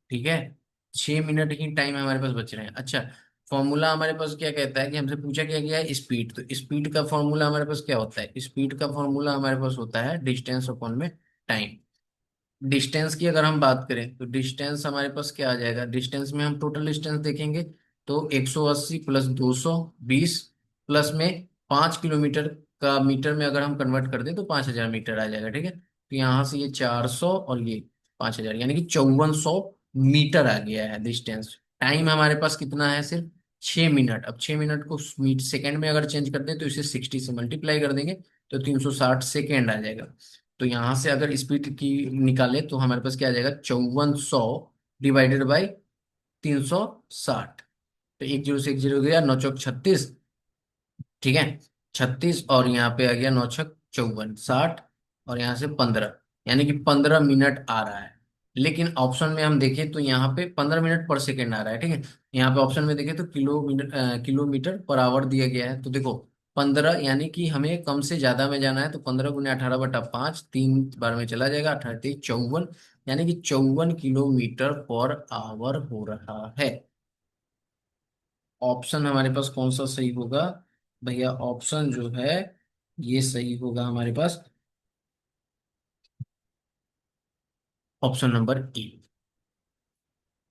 ठीक है, 6 मिनट ही टाइम हमारे पास बच रहे हैं। अच्छा, फॉर्मूला हमारे पास क्या कहता है कि हमसे पूछा क्या गया है, स्पीड। तो स्पीड का फॉर्मूला हमारे पास क्या होता है, स्पीड का फॉर्मूला हमारे पास होता है डिस्टेंस अपॉन में टाइम। डिस्टेंस की अगर हम बात करें तो डिस्टेंस हमारे पास क्या आ जाएगा, डिस्टेंस में हम टोटल डिस्टेंस देखेंगे तो 180 + 220 प्लस में 5 किलोमीटर का मीटर में अगर हम कन्वर्ट कर दें तो 5,000 मीटर आ जाएगा। ठीक है, तो यहाँ से ये 400 और ये 5,000, यानी कि 5400 मीटर आ गया है डिस्टेंस। टाइम हमारे पास कितना है, सिर्फ 6 मिनट। अब 6 मिनट को मीट सेकेंड में अगर चेंज कर दें तो इसे 60 से मल्टीप्लाई कर देंगे तो 360 सेकेंड आ जाएगा। तो यहां से अगर स्पीड की निकाले तो हमारे पास क्या आ जाएगा, 5400 ÷ 360। तो 1 0 से 1 0 गया, 9 चौक 36। ठीक है, 36, और यहाँ पे आ गया 9 6 54, 60, और यहाँ से 15, यानी कि 15 मिनट आ रहा है। लेकिन ऑप्शन में हम देखें तो यहाँ पे 15 मिनट पर सेकेंड आ रहा है। ठीक है, यहाँ पे ऑप्शन में देखें तो किलोमीटर पर आवर दिया गया है। तो देखो, 15 यानी कि हमें कम से ज्यादा में जाना है, तो 15 × 18/5, 3 बार में चला जाएगा, 18 × 3 = 54, यानी कि 54 किलोमीटर पर आवर हो रहा है। ऑप्शन हमारे पास कौन सा सही होगा भैया, ऑप्शन जो है ये सही होगा हमारे पास, ऑप्शन नंबर ए।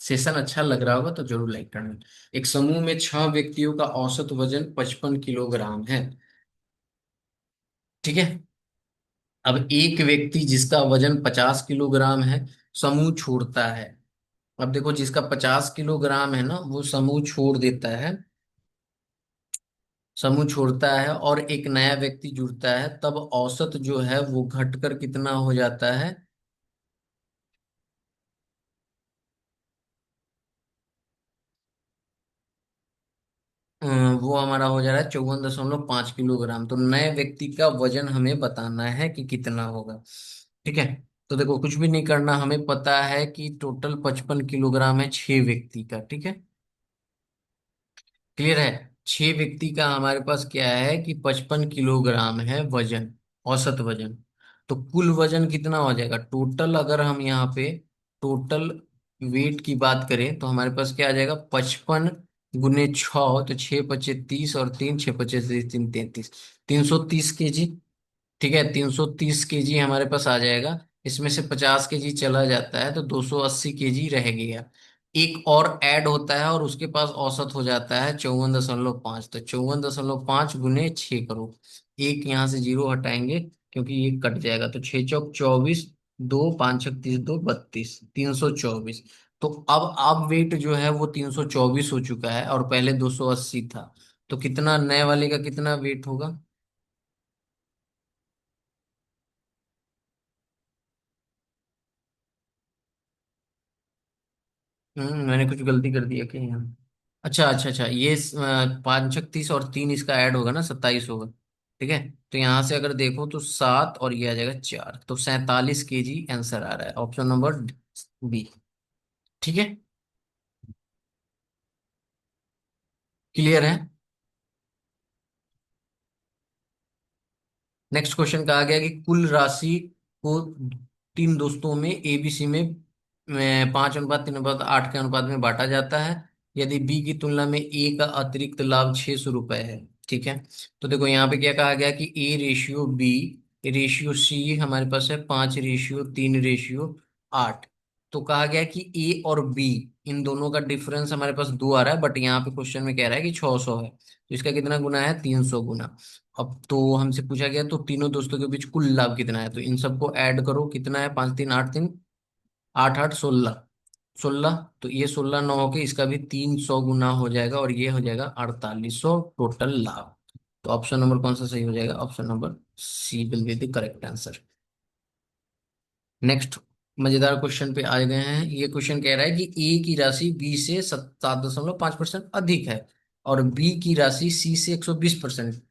सेशन अच्छा लग रहा होगा तो जरूर लाइक करना। एक समूह में 6 व्यक्तियों का औसत वजन 55 किलोग्राम है। ठीक है, अब एक व्यक्ति जिसका वजन 50 किलोग्राम है समूह छोड़ता है। अब देखो, जिसका 50 किलोग्राम है ना वो समूह छोड़ देता है, समूह छोड़ता है और एक नया व्यक्ति जुड़ता है, तब औसत जो है वो घटकर कितना हो जाता है। अ, वो हमारा हो जा रहा है 54.5 किलोग्राम। तो नए व्यक्ति का वजन हमें बताना है कि कितना होगा। ठीक है, तो देखो कुछ भी नहीं करना, हमें पता है कि टोटल 55 किलोग्राम है 6 व्यक्ति का, ठीक है। क्लियर है। 6 व्यक्ति का हमारे पास क्या है कि 55 किलोग्राम है वजन, औसत वजन। तो कुल वजन कितना हो जाएगा टोटल, अगर हम यहाँ पे टोटल वेट की बात करें तो हमारे पास क्या आ जाएगा, 55 × 6, तो 6 × 5 = 30 और 3 × 6 = 25, 3 × 3 = 33, 330 kg। ठीक है, 330 kg हमारे पास आ जाएगा। इसमें से 50 kg चला जाता है तो 280 kg रह गया। एक और ऐड होता है और उसके पास औसत हो जाता है 54.5, तो 54.5 × 6 करो। एक यहाँ से जीरो हटाएंगे क्योंकि ये कट जाएगा, तो 6 × 4 = 24, 2 × 5 = 30, 2 = 32, 324। तो अब वेट जो है वो 324 हो चुका है और पहले 280 था। तो कितना नए वाले का कितना वेट होगा। मैंने कुछ गलती कर दी है क्या यहाँ। अच्छा अच्छा अच्छा, ये 5 × 30 और 3 इसका ऐड होगा ना, 27 होगा। ठीक है, तो यहाँ से अगर देखो तो 7 और ये आ जाएगा 4, तो 47 kg आंसर आ रहा है, ऑप्शन नंबर बी। ठीक है, क्लियर है। नेक्स्ट क्वेश्चन कहा गया कि कुल राशि को तीन दोस्तों में एबीसी में 5:3:8 के अनुपात में बांटा जाता है, यदि बी की तुलना में ए का अतिरिक्त लाभ 600 रुपए है। ठीक है, तो देखो यहाँ पे क्या कहा गया कि A/B रेशियो सी हमारे पास है 5:3:8। तो कहा गया कि ए और बी इन दोनों का डिफरेंस हमारे पास 2 आ रहा है, बट यहाँ पे क्वेश्चन में कह रहा है कि 600 है, तो इसका कितना गुना है, 300 गुना। अब तो हमसे पूछा गया तो तीनों दोस्तों के बीच कुल लाभ कितना है, तो इन सबको ऐड करो, कितना है, 5 3 8 3, 8 8 16, 16। तो ये 16 9 होके इसका भी 300 गुना हो जाएगा और ये हो जाएगा 4800 टोटल लाभ। तो ऑप्शन नंबर कौन सा सही हो जाएगा, option number C will be the correct answer. Next मजेदार क्वेश्चन पे आ गए हैं। ये क्वेश्चन कह रहा है कि ए की राशि बी से 7.5% अधिक है और बी की राशि सी से 120%।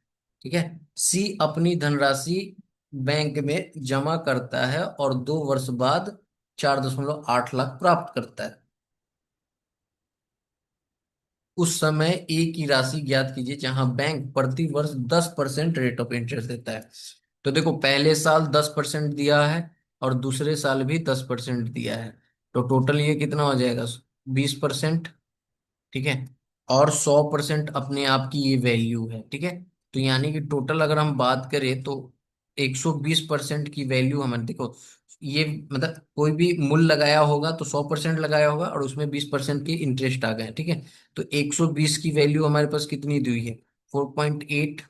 ठीक है, सी अपनी धनराशि बैंक में जमा करता है और 2 वर्ष बाद 4.8 लाख प्राप्त करता है। उस समय ए की राशि ज्ञात कीजिए जहां बैंक प्रति वर्ष 10% रेट ऑफ इंटरेस्ट देता है। तो देखो पहले साल 10% दिया है और दूसरे साल भी 10% दिया है, तो टोटल ये कितना हो जाएगा, 20%। ठीक है, और 100% अपने आप की ये वैल्यू है। ठीक है, तो यानी कि टोटल अगर हम बात करें तो 120% की वैल्यू हमें देखो, ये मतलब कोई भी मूल लगाया होगा तो 100% लगाया होगा और उसमें 20% के इंटरेस्ट आ गए। ठीक है, तो 120 की वैल्यू हमारे पास कितनी दी हुई है, 4.8।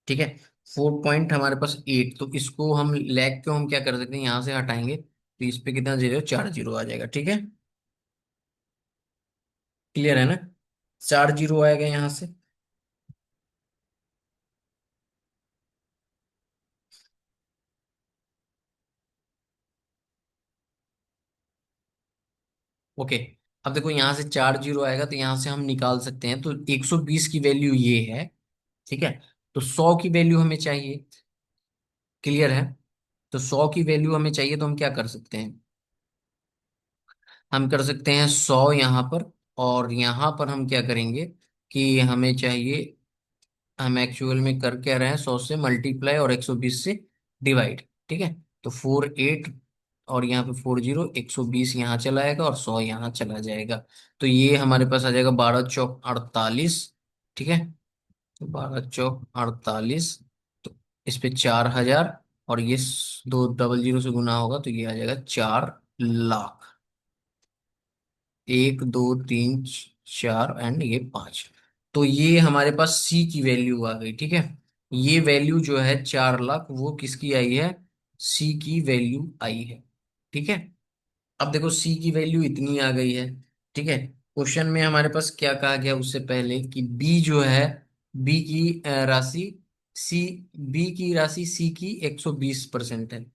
ठीक है, 4 पॉइंट हमारे पास 8, तो इसको हम लैग को हम क्या कर सकते हैं, यहाँ से हटाएंगे तो इस पे कितना जीरो, 4 जीरो आ जाएगा। ठीक है, क्लियर है ना, 4 जीरो आएगा यहाँ से। ओके, अब देखो यहाँ से 4 जीरो आएगा तो यहाँ से हम निकाल सकते हैं, तो 120 की वैल्यू ये है। ठीक है, तो 100 की वैल्यू हमें चाहिए। क्लियर है, तो 100 की वैल्यू हमें चाहिए तो हम क्या कर सकते हैं, हम कर सकते हैं 100 यहाँ पर, और यहाँ पर हम क्या करेंगे कि हमें चाहिए, हम एक्चुअल में कर क्या रहे हैं, 100 से मल्टीप्लाई और 120 से डिवाइड। ठीक है, तो 48 और यहाँ पे 40, 120 यहाँ चला जाएगा और 100 यहाँ चला जाएगा। तो ये हमारे पास आ जाएगा 12 × 4 = 48। ठीक है, तो 12 × 4 = 48, तो इस पे 4000 और ये दो डबल जीरो से गुना होगा तो ये आ जाएगा 4 लाख। 1 2 3 4 एंड ये 5। तो ये हमारे पास सी की वैल्यू आ गई। ठीक है, ये वैल्यू जो है 4 लाख वो किसकी आई है, सी की वैल्यू आई है। ठीक है, अब देखो सी की वैल्यू इतनी आ गई है। ठीक है, क्वेश्चन में हमारे पास क्या कहा गया उससे पहले कि बी जो है, बी की राशि सी, बी की राशि सी की 120% है।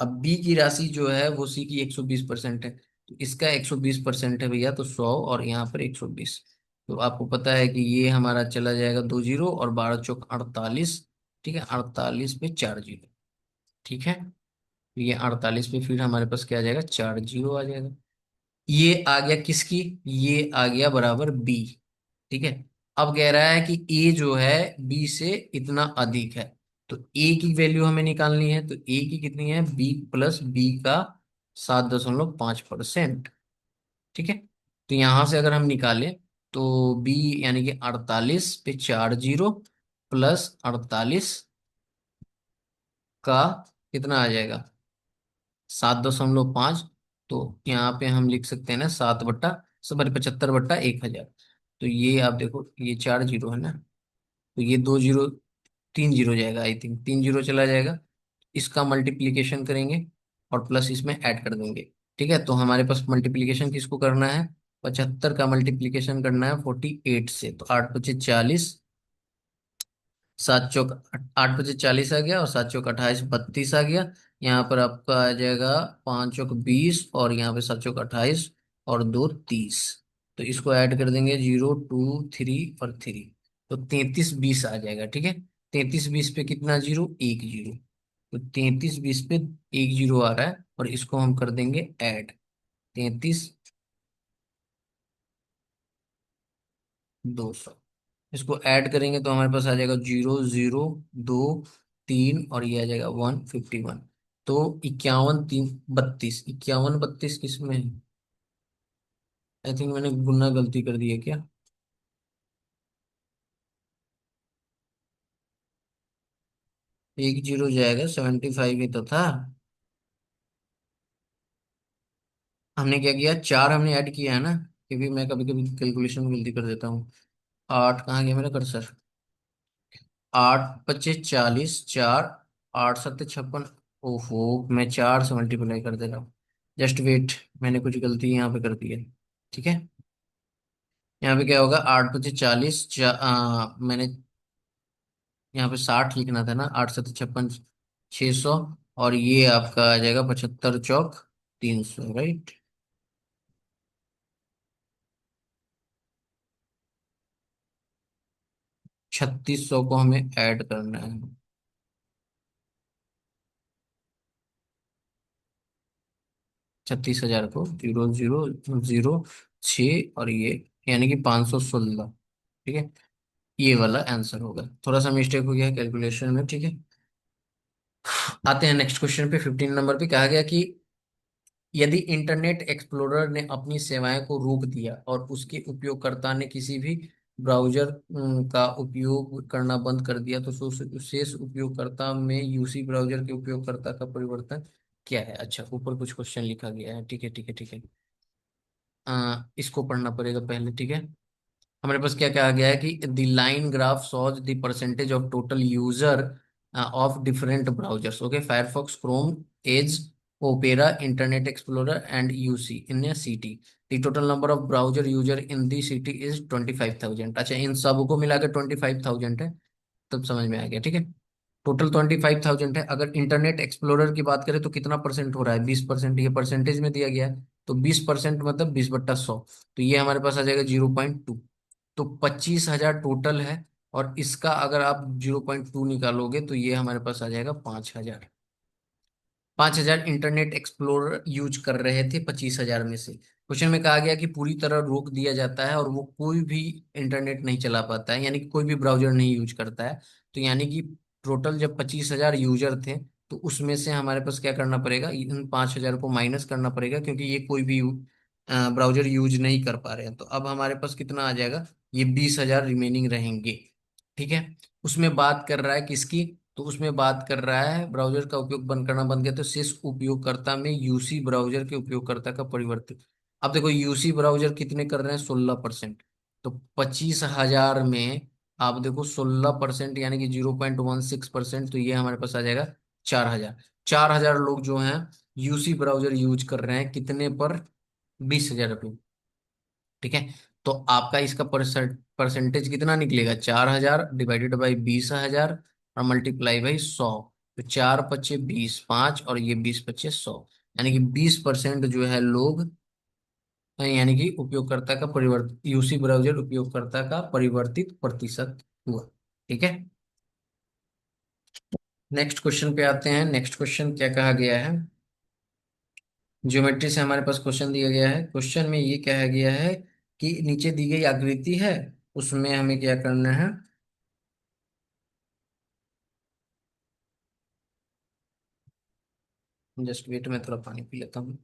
अब बी की राशि जो है वो सी की 120% है, तो इसका 120% है भैया, तो 100 और यहाँ पर 120। तो आपको पता है कि ये हमारा चला जाएगा 2 जीरो और 12 × 4 = 48। ठीक है, 48 पे 4 जीरो। ठीक है, ये 48 पे फिर हमारे पास क्या आ जाएगा, 4 जीरो आ जाएगा। ये आ गया किसकी, ये आ गया बराबर बी। ठीक है। अब कह रहा है कि ए जो है बी से इतना अधिक है, तो ए की वैल्यू हमें निकालनी है। तो ए की कितनी है, बी प्लस बी का 7.5%। ठीक है। तो यहां से अगर हम निकालें तो बी यानी कि 48 पे 4 जीरो प्लस 48 का कितना आ जाएगा, 7.5। तो यहाँ पे हम लिख सकते हैं ना 7/75/1000। तो ये आप देखो, ये 4 जीरो है ना, तो ये 2 जीरो, 3 जीरो जाएगा, आई थिंक 3 जीरो चला जाएगा। इसका मल्टीप्लीकेशन करेंगे और प्लस इसमें ऐड कर देंगे। ठीक है। तो हमारे पास मल्टीप्लीकेशन किसको करना है, 75 का मल्टीप्लीकेशन करना है 48 से। तो 8 × 5 = 40, 7 चौक 8 × 5 = 40 आ गया, और 7 चौक 28 32 आ गया। यहाँ पर आपका आ जाएगा 5 चौक 20, और यहाँ पे 7 चौक 28 और 2 30। तो इसको ऐड कर देंगे, 0 2 3 और 3, तो 33 20 आ जाएगा। ठीक है। 33 20 पे कितना जीरो, 1 जीरो। तो 33 20 पे 1 जीरो आ रहा है, और इसको हम कर देंगे ऐड, 33 200। इसको ऐड करेंगे तो हमारे पास आ जाएगा 0 0 2 3, और ये आ जाएगा 151। तो 51 3 32, 51 32 किस में है, आई थिंक मैंने गुना गलती कर दी है क्या। 1 जीरो जाएगा, 75 ही तो था। हमने क्या किया, 4 हमने ऐड किया है ना, क्योंकि मैं कभी कभी कैलकुलेशन में गलती कर देता हूँ। 8 कहाँ गया मेरा कर्सर, 8 × 5 = 40, 4, 8 × 7 = 56। ओहो, मैं 4 से मल्टीप्लाई कर दे रहा हूँ। जस्ट वेट, मैंने कुछ गलती यहाँ पे कर दी है। ठीक है। यहाँ पे क्या होगा, 8 × 5 = 40, मैंने यहाँ पे 60 लिखना था ना, 8 × 7 = 56, 600। और ये आपका आ जाएगा 75 चौक 300, राइट। 3600 को हमें ऐड करना है, 36,000 को, 0 0 0 6, और ये यानी कि 516। ठीक है। ये वाला आंसर होगा, थोड़ा सा मिस्टेक हो गया है कैलकुलेशन में। ठीक है। आते हैं नेक्स्ट क्वेश्चन पे। 15 नंबर पे कहा गया कि यदि इंटरनेट एक्सप्लोरर ने अपनी सेवाएं को रोक दिया और उसके उपयोगकर्ता ने किसी भी ब्राउज़र का उपयोग करना बंद कर दिया, तो शेष उपयोगकर्ता में यूसी ब्राउज़र के उपयोगकर्ता का परिवर्तन क्या है। अच्छा, ऊपर कुछ क्वेश्चन लिखा गया है। ठीक है, ठीक है, ठीक है। इसको पढ़ना पड़ेगा पहले। ठीक है। हमारे पास क्या कहा गया है कि the line graph shows the percentage of total user of different browsers, okay, Firefox, Chrome, Edge, Opera, Internet Explorer and UC in a city. The total number of browser user in the city is 25,000। अच्छा, इन सबको मिला के 25,000 है, तब समझ में आ गया। ठीक है। टोटल 25,000 है। अगर इंटरनेट एक्सप्लोरर की बात करें तो कितना परसेंट हो रहा है, 20%। ये परसेंटेज में दिया गया है, तो 20% मतलब 20/100। तो ये हमारे पास आ जाएगा 0.2। तो 25,000 टोटल है, और इसका अगर आप 0.2 निकालोगे तो ये हमारे पास आ जाएगा 5,000। 5,000 इंटरनेट एक्सप्लोरर यूज कर रहे थे 25,000 में से। क्वेश्चन में कहा गया कि पूरी तरह रोक दिया जाता है और वो कोई भी इंटरनेट नहीं चला पाता है, यानी कि कोई भी ब्राउजर नहीं यूज करता है। तो यानी कि टोटल जब 25,000 यूजर थे, तो उसमें से हमारे पास क्या करना पड़ेगा, इन 5,000 को माइनस करना पड़ेगा, क्योंकि ये कोई भी ब्राउजर यूज नहीं कर पा रहे हैं। तो अब हमारे पास कितना आ जाएगा, ये 20,000 रिमेनिंग रहेंगे। ठीक है। उसमें बात कर रहा है किसकी, तो उसमें बात कर रहा है ब्राउजर का उपयोग बंद करना बंद किया तो शेष उपयोगकर्ता में यूसी ब्राउजर के उपयोगकर्ता का परिवर्तित। अब देखो, यूसी ब्राउजर कितने कर रहे हैं, 16%। तो 25,000 में आप देखो 16%, यानी कि 0.16%। तो ये हमारे पास आ जाएगा 4,000। 4,000 लोग जो हैं यूसी ब्राउजर यूज कर रहे हैं, कितने पर, 20,000 पे। ठीक है। तो आपका इसका परसेंटेज कितना निकलेगा, 4,000 डिवाइडेड बाई 20,000 और मल्टीप्लाई बाई 100। तो 4 × 5 = 20, 5, और ये 20 × 5 = 100। यानी कि 20% जो है लोग, यानी कि उपयोगकर्ता का परिवर्तित, यूसी ब्राउजर उपयोगकर्ता का परिवर्तित प्रतिशत हुआ। ठीक है। नेक्स्ट क्वेश्चन पे आते हैं। नेक्स्ट क्वेश्चन क्या कहा गया है? ज्योमेट्री से हमारे पास क्वेश्चन दिया गया है। क्वेश्चन में ये कहा गया है कि नीचे दी गई आकृति है, उसमें हमें क्या करना है। जस्ट वेट, मैं थोड़ा पानी पी लेता हूँ।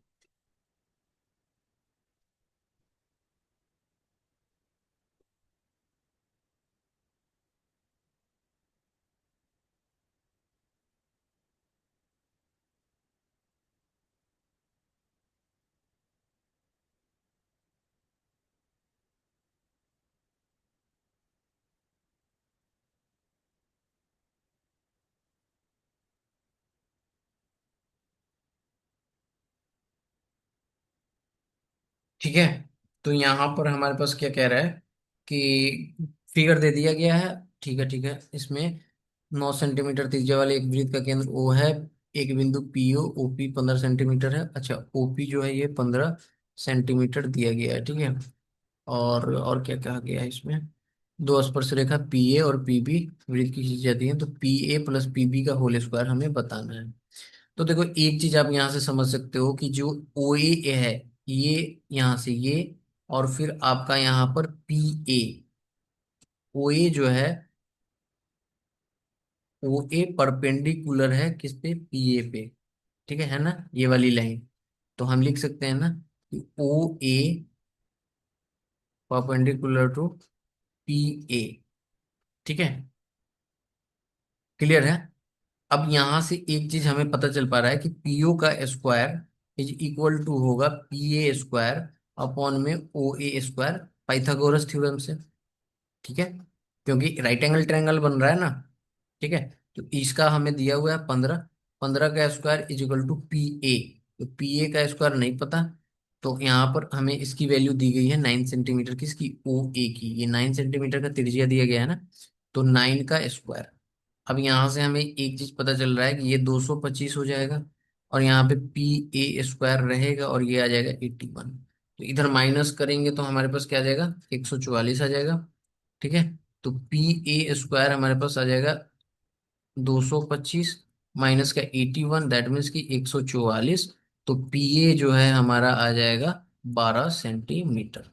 ठीक है, तो यहाँ पर हमारे पास क्या कह रहा है कि फिगर दे दिया गया है। ठीक है, ठीक है, इसमें 9 सेंटीमीटर त्रिज्या वाले एक वृत्त का केंद्र ओ है। एक बिंदु पीओ, ओपी 15 सेंटीमीटर है। अच्छा, ओपी जो है ये 15 सेंटीमीटर दिया गया है। ठीक है, और क्या कहा गया है इसमें? दो स्पर्श रेखा पी ए और पीबी वृत्त की खींची जाती है, तो पी ए प्लस पीबी का होल स्क्वायर हमें बताना है। तो देखो, एक चीज आप यहाँ से समझ सकते हो कि जो ओ ए है, ये यहाँ से ये, और फिर आपका यहाँ पर पी ए, ओ ए जो है, ओ ए परपेंडिकुलर है किस पे? पी ए पे। ठीक है ना, ये वाली लाइन। तो हम लिख सकते हैं ना कि ओ ए परपेंडिकुलर टू पी ए। ठीक है, क्लियर है? अब यहां से एक चीज हमें पता चल पा रहा है कि पीओ का स्क्वायर इज इक्वल टू होगा पी ए स्क्वायर अपॉन में ओ ए स्क्वायर, पाइथागोरस थ्योरम से। ठीक है, क्योंकि राइट एंगल ट्रायंगल बन रहा है ना। ठीक है, तो इसका हमें दिया हुआ है 15। 15 का square is equal to P A. तो पी ए का स्क्वायर नहीं पता, तो यहाँ पर हमें इसकी वैल्यू दी गई है 9 सेंटीमीटर। किसकी? ओ ए की। ये 9 सेंटीमीटर का त्रिज्या दिया गया है ना, तो 9 का स्क्वायर। अब यहाँ से हमें एक चीज पता चल रहा है कि ये 225 हो जाएगा, और यहाँ पे पी ए स्क्वायर रहेगा, और ये आ जाएगा 81। तो इधर माइनस करेंगे तो हमारे पास क्या आ जाएगा? 144 आ जाएगा। ठीक है, तो पी ए स्क्वायर हमारे पास आ जाएगा 225 माइनस का 81, दैट मीन्स कि 144। तो पी ए जो है हमारा आ जाएगा 12 सेंटीमीटर।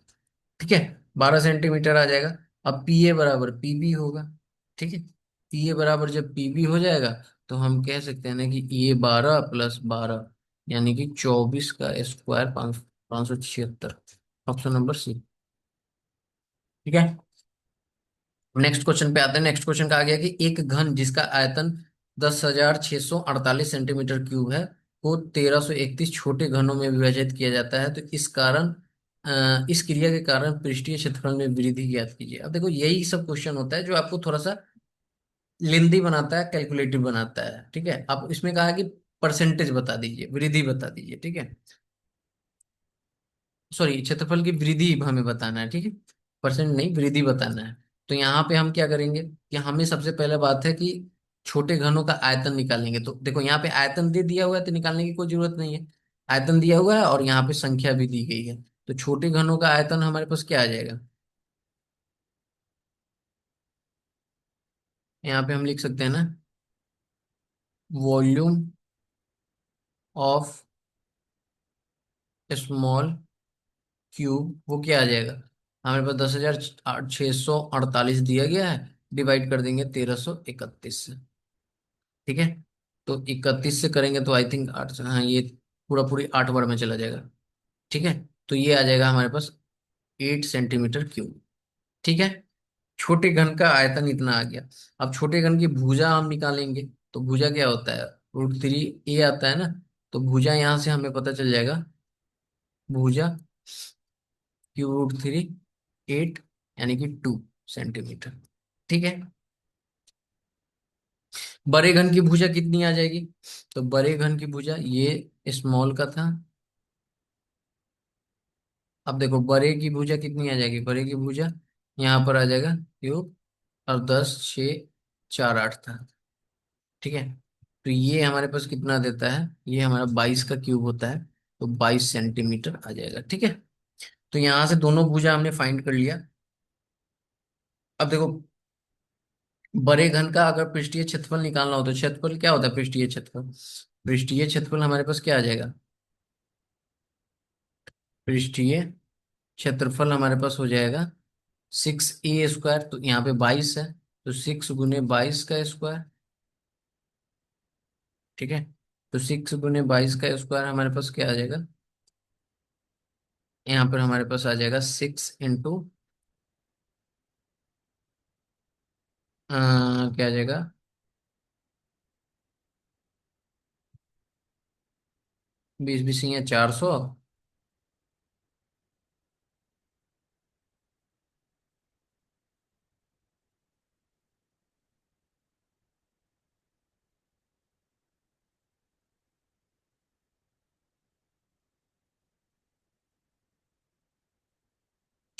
ठीक है, 12 सेंटीमीटर आ जाएगा। अब पी ए बराबर पी बी होगा। ठीक है, पी ए बराबर जब पी बी हो जाएगा, तो हम कह सकते हैं ना कि ये 12 + 12 यानी कि 24 का स्क्वायर 576। ऑप्शन नंबर सी। ठीक है, नेक्स्ट क्वेश्चन पे आते हैं। नेक्स्ट क्वेश्चन का आ गया कि एक घन जिसका आयतन 10,648 सेंटीमीटर क्यूब है को 1331 छोटे घनों में विभाजित किया जाता है, तो इस कारण इस क्रिया के कारण पृष्ठीय क्षेत्रफल में वृद्धि ज्ञात कीजिए। अब देखो, यही सब क्वेश्चन होता है जो आपको थोड़ा सा लेंदी बनाता है, कैलकुलेटिव बनाता है। ठीक है, आप इसमें कहा कि परसेंटेज बता दीजिए, वृद्धि बता दीजिए। ठीक है, सॉरी, क्षेत्रफल की वृद्धि हमें बताना है। ठीक है, परसेंट नहीं, वृद्धि बताना है। तो यहाँ पे हम क्या करेंगे कि हमें सबसे पहले बात है कि छोटे घनों का आयतन निकालेंगे। तो देखो, यहाँ पे आयतन दे दिया हुआ है, तो निकालने की कोई जरूरत नहीं है। आयतन दिया हुआ है और यहाँ पे संख्या भी दी गई है, तो छोटे घनों का आयतन हमारे पास क्या आ जाएगा? यहाँ पे हम लिख सकते हैं ना, वॉल्यूम ऑफ स्मॉल क्यूब, वो क्या आ जाएगा? हमारे पास 10,648 दिया गया है, डिवाइड कर देंगे 1331 से। ठीक है, तो 31 से करेंगे तो आई थिंक 8, हाँ, ये पूरा पूरी 8 बार में चला जाएगा। ठीक है, तो ये आ जाएगा हमारे पास 8 सेंटीमीटर क्यूब। ठीक है, छोटे घन का आयतन इतना आ गया। अब छोटे घन की भुजा हम निकालेंगे। तो भुजा क्या होता है? √3 ए आता है ना। तो भुजा यहाँ से हमें पता चल जाएगा, भुजा Q√3 8 यानी कि 2 सेंटीमीटर। ठीक है, बड़े घन की भुजा कितनी आ जाएगी? तो बड़े घन की भुजा, ये स्मॉल का था। अब देखो, बड़े की भुजा कितनी आ जाएगी? बड़े की भुजा यहाँ पर आ जाएगा क्यूब, और 10 6 4 8 था। ठीक है, तो ये हमारे पास कितना देता है? ये हमारा 22 का क्यूब होता है, तो 22 सेंटीमीटर आ जाएगा। ठीक है, तो यहाँ से दोनों भुजा हमने फाइंड कर लिया। अब देखो, बड़े घन का अगर पृष्ठीय क्षेत्रफल निकालना हो तो क्षेत्रफल क्या होता है, पृष्ठीय क्षेत्रफल। पृष्ठीय क्षेत्रफल हमारे पास क्या आ जाएगा, पृष्ठीय क्षेत्रफल हमारे पास हो जाएगा 6a स्क्वायर, तो यहाँ पे 22 है, तो 6 गुने 22 का स्क्वायर। ठीक है, तो 6 गुने 22 का स्क्वायर हमारे पास क्या आ जाएगा, यहाँ पर हमारे पास आ जाएगा 6 इंटू क्या आ जाएगा, 20 20 400,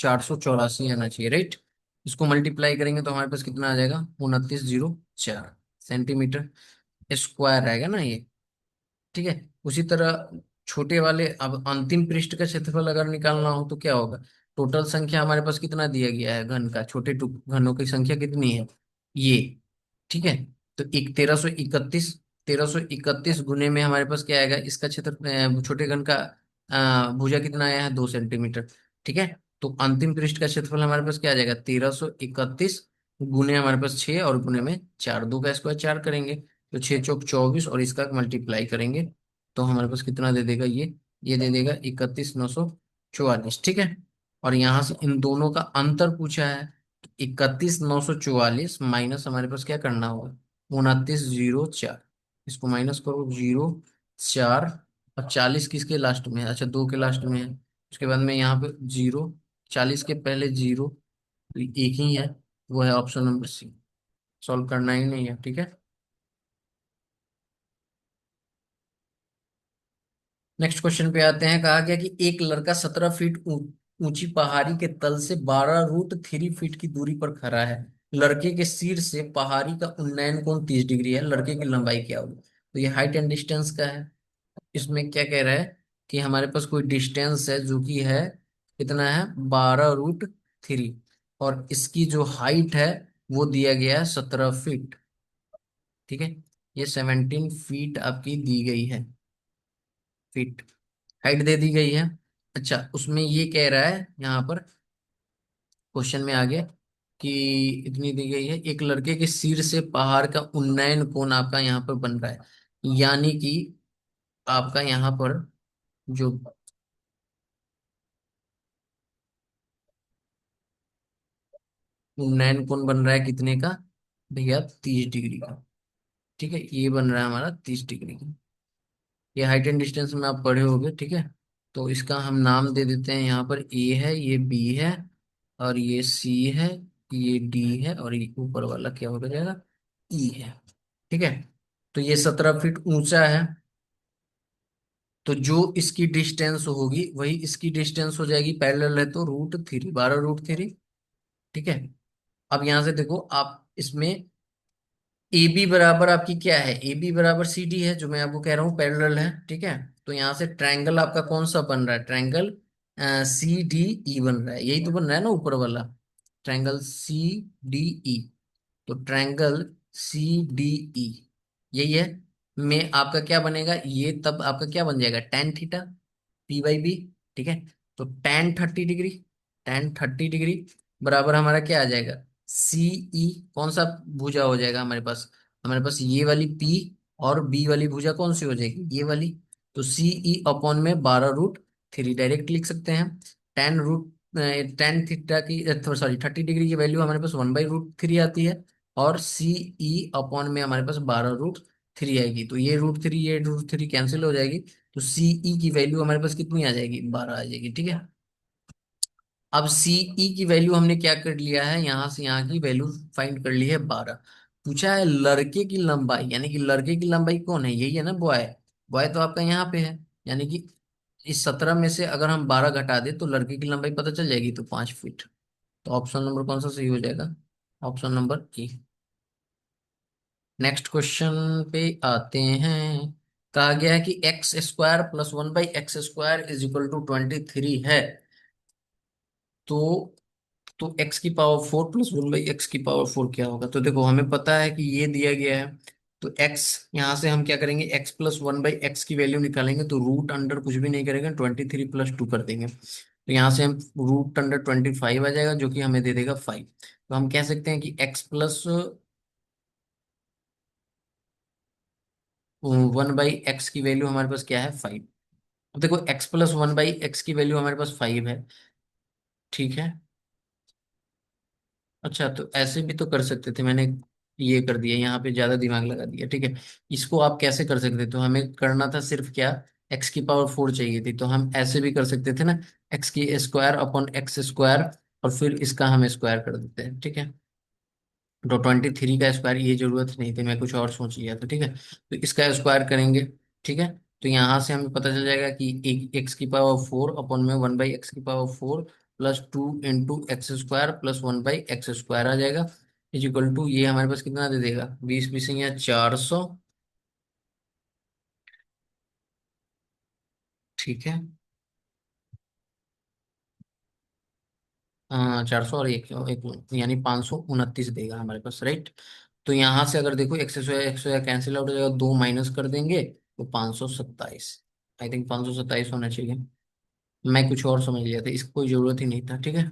484 आना चाहिए, राइट। इसको मल्टीप्लाई करेंगे तो हमारे पास कितना आ जाएगा, 2904 सेंटीमीटर स्क्वायर रहेगा ना ये। ठीक है, उसी तरह छोटे वाले, अब अंतिम पृष्ठ का क्षेत्रफल अगर निकालना हो तो क्या होगा, टोटल संख्या हमारे पास कितना दिया गया है घन का, छोटे घनों की संख्या कितनी है ये। ठीक है, तो एक 1331, 1331 गुने में हमारे पास क्या आएगा, इसका क्षेत्र छोटे घन का भुजा कितना आया है, 2 सेंटीमीटर। ठीक है, तो अंतिम पृष्ठ का क्षेत्रफल हमारे पास क्या आ जाएगा, 1331 गुने हमारे पास 6 और गुने में 4, 2 का स्क्वायर 4 करेंगे, तो 6 चौक 24 और इसका मल्टीप्लाई करेंगे तो हमारे पास कितना दे देगा ये दे देगा 31 944। ठीक है, और यहाँ से इन दोनों का अंतर पूछा है, 31 944 माइनस हमारे पास क्या करना होगा, 29 0 4, इसको माइनस करो, 0 4, और 40 किसके लास्ट में है, अच्छा 2 के लास्ट में है, उसके बाद में यहाँ पे 0, 40 के पहले 0, एक ही है, वो है ऑप्शन नंबर सी। सॉल्व करना ही नहीं है, ठीक है। नेक्स्ट क्वेश्चन पे आते हैं, कहा गया कि एक लड़का 17 फीट ऊंची पहाड़ी के तल से 12√3 फीट की दूरी पर खड़ा है। लड़के के सिर से पहाड़ी का उन्नयन कोण 30 डिग्री है, लड़के की लंबाई क्या होगी। तो ये हाइट एंड डिस्टेंस का है। इसमें क्या कह रहा है कि हमारे पास कोई डिस्टेंस है जो कि है, कितना है, 12√3, और इसकी जो हाइट है वो दिया गया है 17 फीट। ठीक है, ये 17 फीट आपकी दी गई है, फीट हाइट दे दी गई है। अच्छा, उसमें ये कह रहा है यहाँ पर क्वेश्चन में आगे कि इतनी दी गई है, एक लड़के के सिर से पहाड़ का उन्नयन कोण आपका यहाँ पर बन रहा है, यानी कि आपका यहाँ पर जो उन्नयन कोण बन रहा है कितने का, भैया 30 डिग्री का। ठीक है, ये बन रहा है हमारा 30 डिग्री का। ये हाइट एंड डिस्टेंस में आप पढ़े होगे, ठीक है। तो इसका हम नाम दे देते हैं, यहाँ पर ए है, ये बी है, और ये सी है, ये डी है, और ये ऊपर वाला क्या हो जाएगा, ई है। ठीक है, तो ये 17 फीट ऊंचा है, तो जो इसकी डिस्टेंस होगी वही इसकी डिस्टेंस हो जाएगी, पैरेलल है तो √3, 12√3। ठीक है, अब यहां से देखो आप इसमें ए बी बराबर आपकी क्या है, ए बी बराबर सी डी है, जो मैं आपको कह रहा हूँ पैरेलल है। ठीक है, तो यहाँ से ट्रायंगल आपका कौन सा बन रहा है, ट्रायंगल सी डी ई बन रहा है, यही तो बन रहा है ना ऊपर वाला, ट्रायंगल सी डी ई। तो ट्रायंगल सी डी ई यही है, में आपका क्या बनेगा, ये तब आपका क्या बन जाएगा, tan थीटा, P/B। ठीक है, तो tan 30 डिग्री, tan 30 डिग्री बराबर हमारा क्या आ जाएगा, सी ई, कौन सा भुजा हो जाएगा हमारे पास, हमारे पास ये वाली P, और बी वाली भुजा कौन सी हो जाएगी, ये वाली। तो सी ई अपॉन में 12√3 डायरेक्ट लिख सकते हैं। tan थीटा की, सॉरी 30 डिग्री की वैल्यू हमारे पास 1/√3 आती है, और सी ई अपॉन में हमारे पास 12√3 आएगी, तो ये √3 कैंसिल हो जाएगी, तो सी ई की वैल्यू हमारे पास कितनी आ जाएगी, 12 आ जाएगी। ठीक है, अब सी ई की वैल्यू हमने क्या कर लिया है, यहां से यहाँ की वैल्यू फाइंड कर ली है 12। पूछा है लड़के की लंबाई, यानी कि लड़के की लंबाई कौन है, यही है ना, बॉय। बॉय तो आपका यहाँ पे है, यानी कि इस 17 में से अगर हम 12 घटा दे तो लड़के की लंबाई पता चल जाएगी, तो 5 फीट। तो ऑप्शन नंबर कौन सा सही हो जाएगा, option number A. Next question पे आते हैं, कहा गया है कि x² + 1/(x²) = 23 है। तो तो एक्स की power four plus one by X की पावर फोर क्या होगा? तो देखो हमें पता है कि ये दिया गया है, तो एक्स, यहाँ से हम क्या करेंगे, x plus one by X की वैल्यू निकालेंगे, तो रूट अंडर कुछ भी नहीं करेंगे, 23 प्लस टू कर देंगे, तो यहाँ से हम रूट अंडर 25 आ जाएगा, जो कि हमें दे देगा 5। तो हम कह सकते हैं कि x plus one by X की वैल्यू हमारे पास क्या है, 5। अब देखो x plus one by X की वैल्यू हमारे पास 5 है, ठीक है। अच्छा, तो ऐसे भी तो कर सकते थे, मैंने ये कर दिया, यहाँ पे ज्यादा दिमाग लगा दिया, ठीक है। इसको आप कैसे कर सकते थे, तो हमें करना था सिर्फ क्या, एक्स की पावर फोर चाहिए थी, तो हम ऐसे भी कर सकते थे ना, एक्स की स्क्वायर अपॉन एक्स स्क्वायर, और फिर इसका हम स्क्वायर कर देते हैं, ठीक है। तो 23 का स्क्वायर, ये जरूरत नहीं थी, मैं कुछ और सोच लिया था, ठीक है। तो इसका स्क्वायर करेंगे, ठीक है। तो यहाँ से हमें पता चल जाएगा कि एक एक्स की पावर फोर अपॉन में वन बाई एक्स की power four plus two into X square plus one by X square आ जाएगा, इज इक्वल टू, ये हमारे पास कितना दे देगा, 20 20 या 400, ठीक है। 400 और एक यानी 529 देगा हमारे पास, राइट। तो यहाँ से अगर देखो एक्स या कैंसिल आउट हो जाएगा, दो माइनस कर देंगे तो 527, आई थिंक 527 होना चाहिए। मैं कुछ और समझ लिया था, इसकी कोई जरूरत ही नहीं था, ठीक है।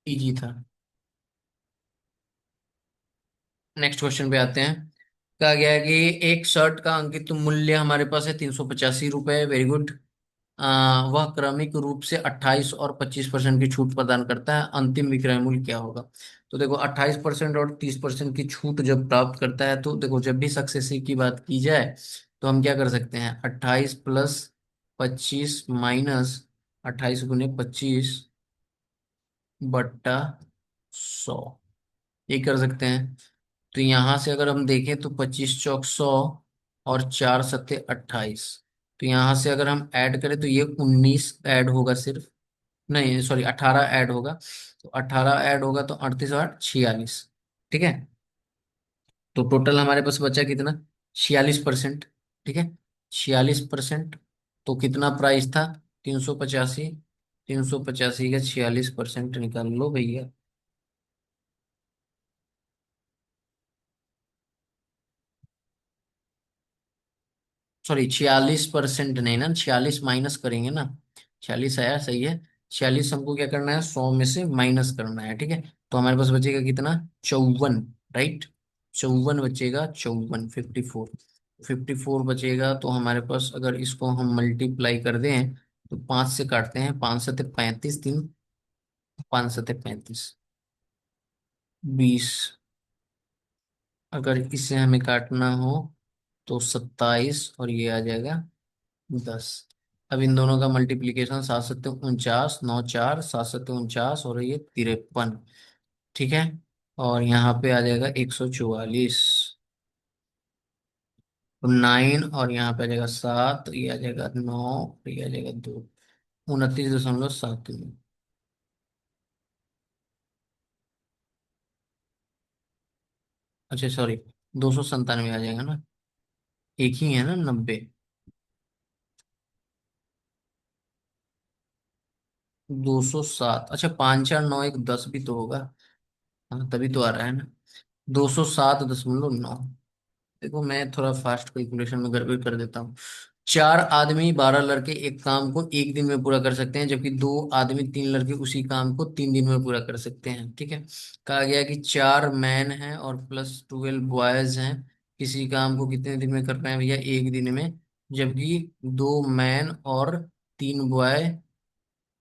इजी था। नेक्स्ट क्वेश्चन पे आते हैं। कहा गया है कि एक शर्ट का अंकित मूल्य हमारे पास है 385 रुपए, वेरी गुड। वह क्रमिक रूप से 28 और 25% की छूट प्रदान करता है, अंतिम विक्रय मूल्य क्या होगा? तो देखो 28% और 30% की छूट जब प्राप्त करता है, तो देखो जब भी सक्सेसिव की बात की जाए, तो हम क्या कर सकते हैं, 28 प्लस 25 माइनस 28 गुने 25 बट्टा 100, ये कर सकते हैं। तो यहाँ से अगर हम देखें तो 25 चौक 100 और 4 सत्ते 28, तो यहाँ से अगर हम ऐड करें तो ये 19 ऐड होगा सिर्फ, नहीं सॉरी 18 ऐड होगा, तो 18 ऐड होगा तो 38 8 46, ठीक है। तो टोटल हमारे पास बचा कितना, 46%, ठीक है। 46%, तो कितना प्राइस था, 385, 385 का 46% निकाल लो भैया। सॉरी 46% नहीं ना, 46 माइनस करेंगे ना, 46 आया सही है। 46 हमको क्या करना है, 100 में से माइनस करना है, ठीक है। तो हमारे पास बचेगा कितना, 54, राइट। 54 बचेगा, 54 54, 54 बचेगा, तो हमारे पास अगर इसको हम मल्टीप्लाई कर दें, तो 5 से काटते हैं, 5 सत्ते 35, तीन 5 सत्ते 35, 20, अगर इसे हमें काटना हो तो 27, और ये आ जाएगा 10। अब इन दोनों का मल्टीप्लीकेशन, 7 सत्ते 49, 9 4, 7 सत्ते 49, और ये 53, ठीक है। और यहाँ पे आ जाएगा 144, तो 9, और यहाँ पे आ जाएगा 7, ये आ जाएगा 9, ये आ जाएगा 2, 29.7। अच्छा सॉरी, 297 आ जाएगा ना, एक ही है ना 90। 207, अच्छा 5 4 9 1 10 भी तो होगा, हाँ तभी तो आ रहा है ना, 207.9। देखो मैं थोड़ा फास्ट कैलकुलेशन में गड़बड़ कर देता हूँ। 4 आदमी 12 लड़के एक काम को एक दिन में पूरा कर सकते हैं, जबकि 2 आदमी 3 लड़के उसी काम को 3 दिन में पूरा कर सकते हैं, ठीक है। कहा गया कि 4 मैन हैं और प्लस 12 बॉयज हैं, किसी काम को कितने दिन में कर पाए भैया, एक दिन में, जबकि 2 मैन और 3 बॉय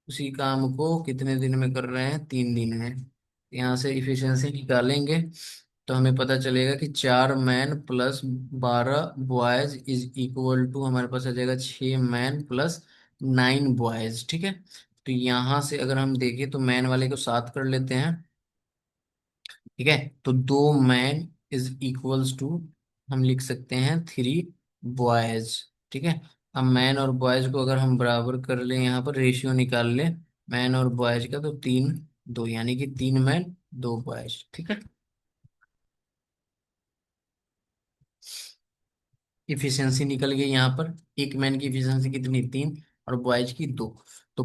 उसी काम को कितने दिन में कर रहे हैं, 3 दिन में। यहाँ से इफिशिएंसी निकालेंगे, तो हमें पता चलेगा कि 4 man plus 12 boys is equal to, हमारे पास आ जाएगा 6 मैन प्लस 9 बॉयज, ठीक है। तो यहाँ से अगर हम देखें तो मैन वाले को 7 कर लेते हैं, ठीक है। तो 2 मैन इज इक्वल्स टू, हम लिख सकते हैं 3 बॉयज, ठीक है। अब मैन और बॉयज को अगर हम बराबर कर लें, यहाँ पर रेशियो निकाल लें मैन और बॉयज का, तो 3 2, यानी कि 3 मैन 2 बॉयज, ठीक है। इफिशियंसी निकल गई यहाँ पर, एक मैन की इफिशियंसी कितनी, 3, और बॉयज की 2। तो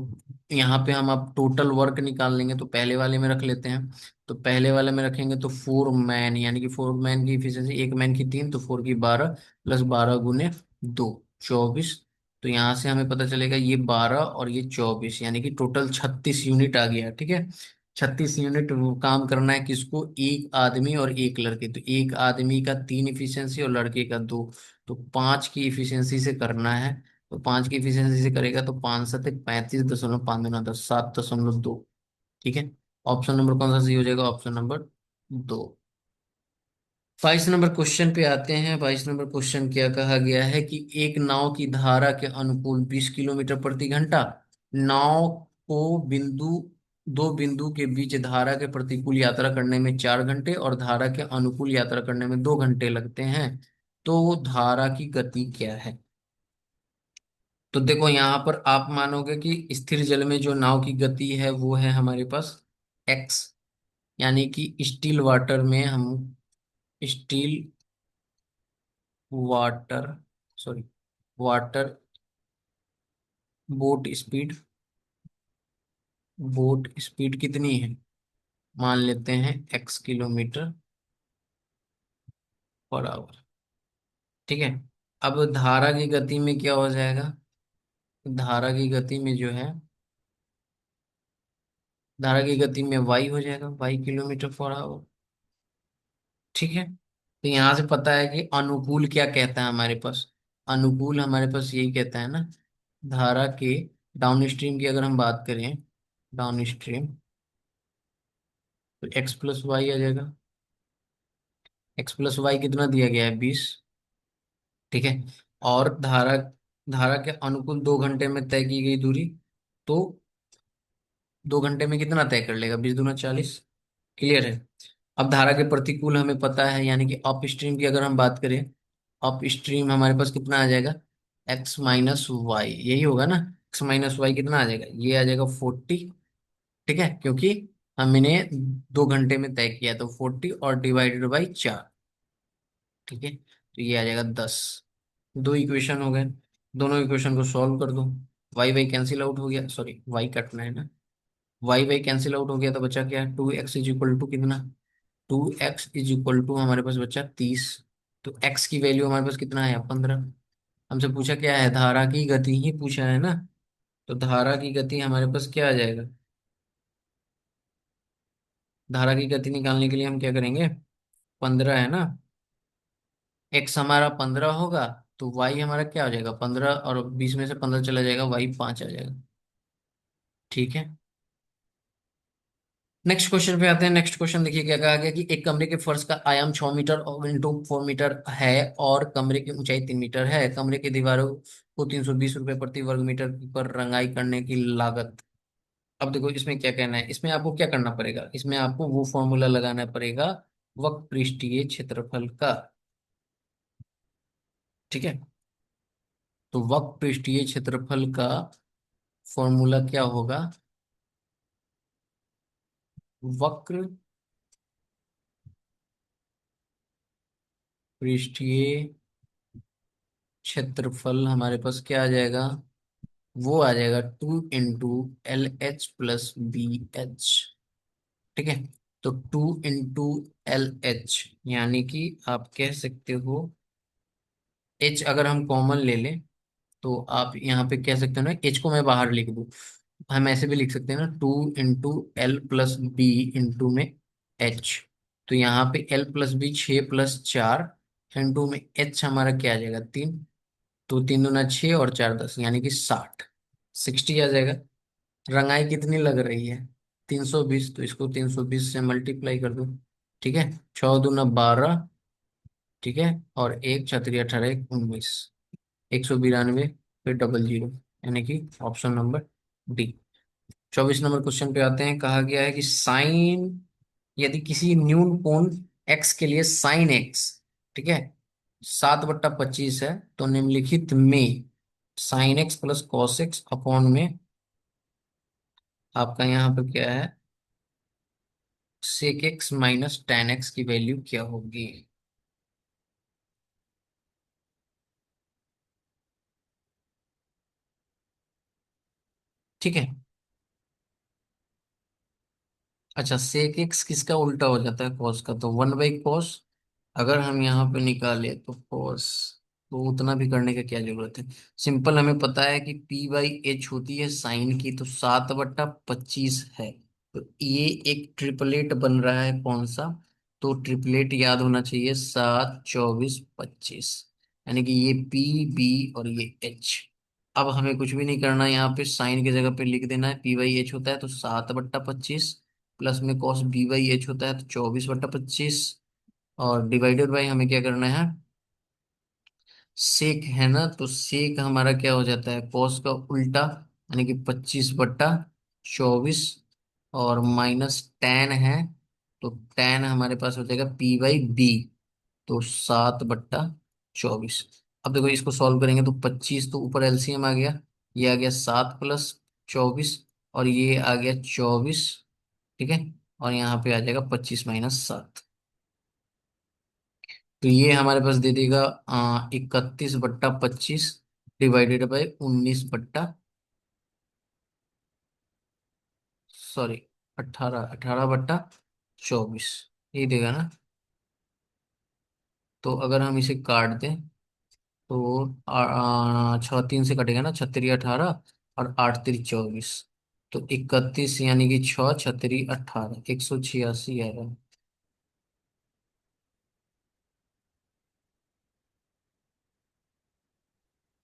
यहाँ पे हम अब टोटल वर्क निकाल लेंगे, तो पहले वाले में रख लेते हैं। तो पहले वाले में रखेंगे तो 4 मैन, यानी कि 4 मैन की इफिशियंसी, एक मैन की 3, तो 4 की 12 प्लस 12 गुने 2, 24। तो यहाँ से हमें पता चलेगा ये 12 और ये 24, यानी कि टोटल 36 यूनिट आ गया। ठीक है, 36 यूनिट वो काम करना है किसको, एक आदमी और एक लड़के। तो एक आदमी का 3 इफिशियंसी और लड़के का 2, तो 5 की इफिशियंसी से करना है। तो 5 की इफिशियंसी से करेगा तो 5×7 = 35.5 × 10, 7.2। ठीक है, ऑप्शन नंबर कौन सा सही हो जाएगा, ऑप्शन नंबर 2। 22 नंबर क्वेश्चन पे आते हैं। 22 नंबर क्वेश्चन क्या कहा गया है कि एक नाव की धारा के अनुकूल 20 किलोमीटर प्रति घंटा, नाव को बिंदु दो बिंदु के बीच धारा के प्रतिकूल यात्रा करने में 4 घंटे और धारा के अनुकूल यात्रा करने में 2 घंटे लगते हैं, तो धारा की गति क्या है। तो देखो यहाँ पर आप मानोगे कि स्थिर जल में जो नाव की गति है वो है हमारे पास एक्स, यानी कि स्टील वाटर में हम still water sorry water boat speed, boat speed कितनी है, मान लेते हैं x किलोमीटर पर आवर। ठीक है, अब धारा की गति में क्या हो जाएगा, धारा की गति में जो है, धारा की गति में y हो जाएगा, y किलोमीटर पर आवर। ठीक है, तो यहां से पता है कि अनुकूल क्या कहता है हमारे पास, अनुकूल हमारे पास यही कहता है ना, धारा के डाउन स्ट्रीम की अगर हम बात करें, डाउन स्ट्रीम, तो x+y आ जाएगा। x+y कितना दिया गया है, 20। ठीक है, और धारा धारा के अनुकूल 2 घंटे में तय की गई दूरी, तो 2 घंटे में कितना तय कर लेगा, 20×2 = 40। क्लियर है। अब धारा के प्रतिकूल हमें पता है, यानी कि अप स्ट्रीम की अगर हम बात करें, अप स्ट्रीम हमारे पास कितना आ जाएगा, x-y, यही होगा ना, x-y कितना आ जाएगा, ये आ जाएगा 40। ठीक है, क्योंकि हमने 2 घंटे में तय किया, तो 40 और डिवाइडेड बाई 4। ठीक है, तो ये आ जाएगा 10। दो इक्वेशन हो गए, दोनों इक्वेशन को सॉल्व कर दो। वाई वाई कैंसिल आउट हो गया, सॉरी वाई कटना है ना, वाई वाई कैंसिल आउट हो गया, तो बचा क्या, 2x = कितना, 2x = हमारे पास बचा 30। तो x की वैल्यू हमारे पास कितना है, 15। हमसे पूछा क्या है, धारा की गति ही पूछा है ना, तो धारा की गति हमारे पास क्या आ जाएगा, धारा की गति निकालने के लिए हम क्या करेंगे, 15 है ना, x हमारा 15 होगा, तो y हमारा क्या हो जाएगा, 15, और 20 में से 15 चला जाएगा, y 5 आ जाएगा। ठीक है, नेक्स्ट क्वेश्चन पे आते हैं। नेक्स्ट क्वेश्चन देखिए क्या कहा गया कि एक कमरे के फर्श का आयाम 6 मीटर और इंटू 4 मीटर है, और कमरे की ऊंचाई 3 मीटर है। कमरे की दीवारों को 320 रुपए प्रति वर्ग मीटर पर रंगाई करने की लागत। अब देखो इसमें क्या कहना है, इसमें आपको क्या करना पड़ेगा, इसमें आपको वो फॉर्मूला लगाना पड़ेगा वक्र पृष्ठीय क्षेत्रफल का। ठीक है, तो वक्र पृष्ठीय क्षेत्रफल का फॉर्मूला क्या होगा, वक्र पृष्ठीय क्षेत्रफल हमारे पास क्या आ जाएगा, वो आ जाएगा 2 × LH + BH। ठीक है, तो 2 × LH, यानी कि आप कह सकते हो, H अगर हम कॉमन ले लें, तो आप यहाँ पे कह सकते हो ना, H को मैं बाहर लिख दूं, हम ऐसे भी लिख सकते हैं ना, 2 × L + B इंटू में H। तो यहाँ पे L + B 6 + 4, इंटू में H हमारा क्या आ जाएगा, 3। तो 3×2 = 6 और 4×10, यानी कि 60, 60 आ जाएगा। रंगाई कितनी लग रही है, 320, तो इसको 320 से मल्टीप्लाई कर दो। ठीक है, 6×2 = 12। ठीक है, और 1×6 = 18, 19, 192, फिर डबल जीरो, यानी कि option number D. 24 number question पे आते हैं। कहा गया है कि साइन, यदि किसी न्यून कोण एक्स के लिए साइन एक्स, ठीक है, 7/25 है, तो निम्नलिखित में sine x plus cos x upon में आपका यहाँ पे क्या है, sec x minus tan x की वैल्यू क्या होगी। ठीक है। अच्छा, सेक एक्स किसका उल्टा हो जाता है, कॉस का, तो 1/cos। अगर हम यहाँ पे निकाले तो कॉस, तो उतना भी करने का क्या जरूरत है। सिंपल, हमें पता है कि P/H होती है साइन की, तो 7/25 है। तो ये एक ट्रिपलेट बन रहा है, कौन सा, तो ट्रिपलेट याद होना चाहिए, 7, 24, 25। यानी कि ये P, B और ये H। अब हमें कुछ भी नहीं करना, यहाँ पे साइन की जगह पे लिख देना है, P/H होता है तो 7/25, प्लस में कॉस B/H होता है तो 24/25, और डिवाइडेड बाई हमें क्या करना है, सेक है ना, तो सेक हमारा क्या हो जाता है, कॉस का उल्टा, यानी कि 25/24, और माइनस टेन है, तो टेन हमारे पास हो जाएगा P/B, तो 7/24। अब देखो इसको सॉल्व करेंगे तो 25, तो ऊपर एलसीएम आ गया, ये आ गया 7 + 24, और ये आ गया 24। ठीक है, और यहाँ पे आ जाएगा 25 - 7, तो ये हमारे पास दे देगा 31/25 डिवाइडेड बाई 19, सॉरी, 18 18/24, यही देगा ना। तो अगर हम इसे काट दें तो 6 3 से कटेगा ना, 6 × 3 = 18, और 8 × 3 = 24, तो 31, यानी कि 6 × 6 = 18, 186 आएगा।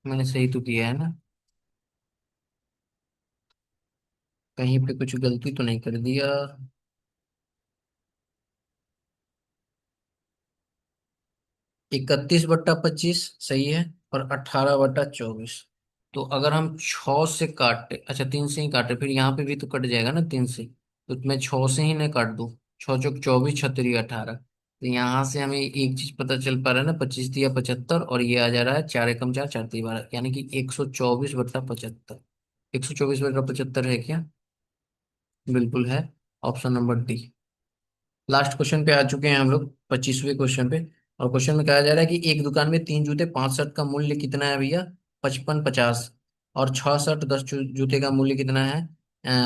मैंने सही तो किया है ना, कहीं पे कुछ गलती तो नहीं कर दिया। 31/25 सही है, और 18/24। तो अगर हम 6 से काटे, अच्छा 3 से ही काटे, फिर यहाँ पे भी तो कट जाएगा ना 3 से, तो मैं 6 से ही ना काट दूं, 6 × 4 = 24, 6 × 3 = 18। तो यहाँ से हमें एक चीज पता चल पा रहा है ना, 25 × 3 = 75, और ये आ जा रहा है 4 × 1 = 4, 4 × 3 = 12, यानी कि 124/75। 124/75 है क्या, बिल्कुल है, option number D. Last question पे आ चुके हैं हम लोग, 25वें क्वेश्चन पे। और क्वेश्चन में कहा जा रहा है कि एक दुकान में 3 जूते, 5 शर्ट का मूल्य कितना है भैया, 55 50, और 6 शर्ट 10 जूते का मूल्य कितना है,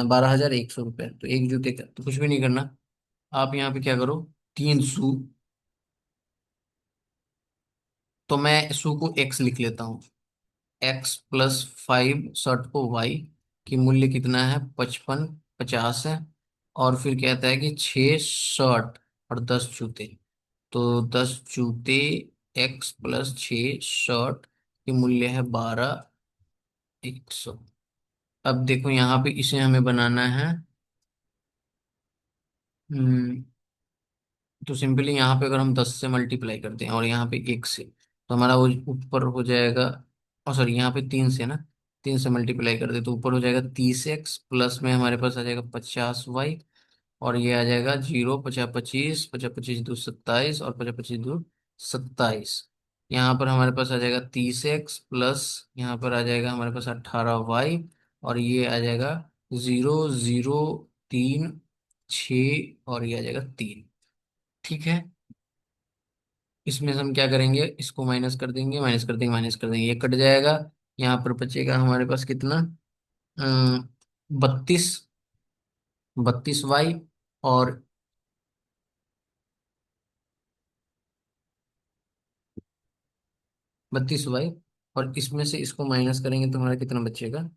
12,100 रुपये। तो एक जूते का तो कुछ भी नहीं करना, आप यहाँ पे क्या करो, 3 शू, तो मैं शू को एक्स लिख लेता हूँ, X + 5 शर्ट को वाई, की मूल्य कितना है, 55 50 है। और फिर कहता है कि 6 शर्ट और 10 जूते, तो 10 जूते X + 6 शर्ट की मूल्य है 12,100। अब देखो यहाँ पे इसे हमें बनाना है, हम्म, तो सिंपली यहाँ पे अगर हम 10 से मल्टीप्लाई करते हैं और यहाँ पे 1 से, तो हमारा वो ऊपर हो जाएगा, और सॉरी यहाँ पे 3 से ना, 3 से मल्टीप्लाई कर दे तो ऊपर हो जाएगा 30x, प्लस में हमारे पास आ जाएगा 50y, और ये आ जाएगा 0, 50 25, 50 25 2 27, और 50 25 2 27। यहाँ पर हमारे पास आ जाएगा 30x, प्लस यहाँ पर आ जाएगा हमारे पास 18y, और ये आ जाएगा 0 0 3 6, और ये आ जाएगा 3। ठीक है, इसमें से हम क्या करेंगे, इसको माइनस कर देंगे, माइनस कर देंगे, माइनस कर देंगे, ये कट जाएगा। यहाँ पर बचेगा हमारे पास कितना, 32, 32y, और 32y, और इसमें से इसको माइनस करेंगे तो हमारा कितना बचेगा,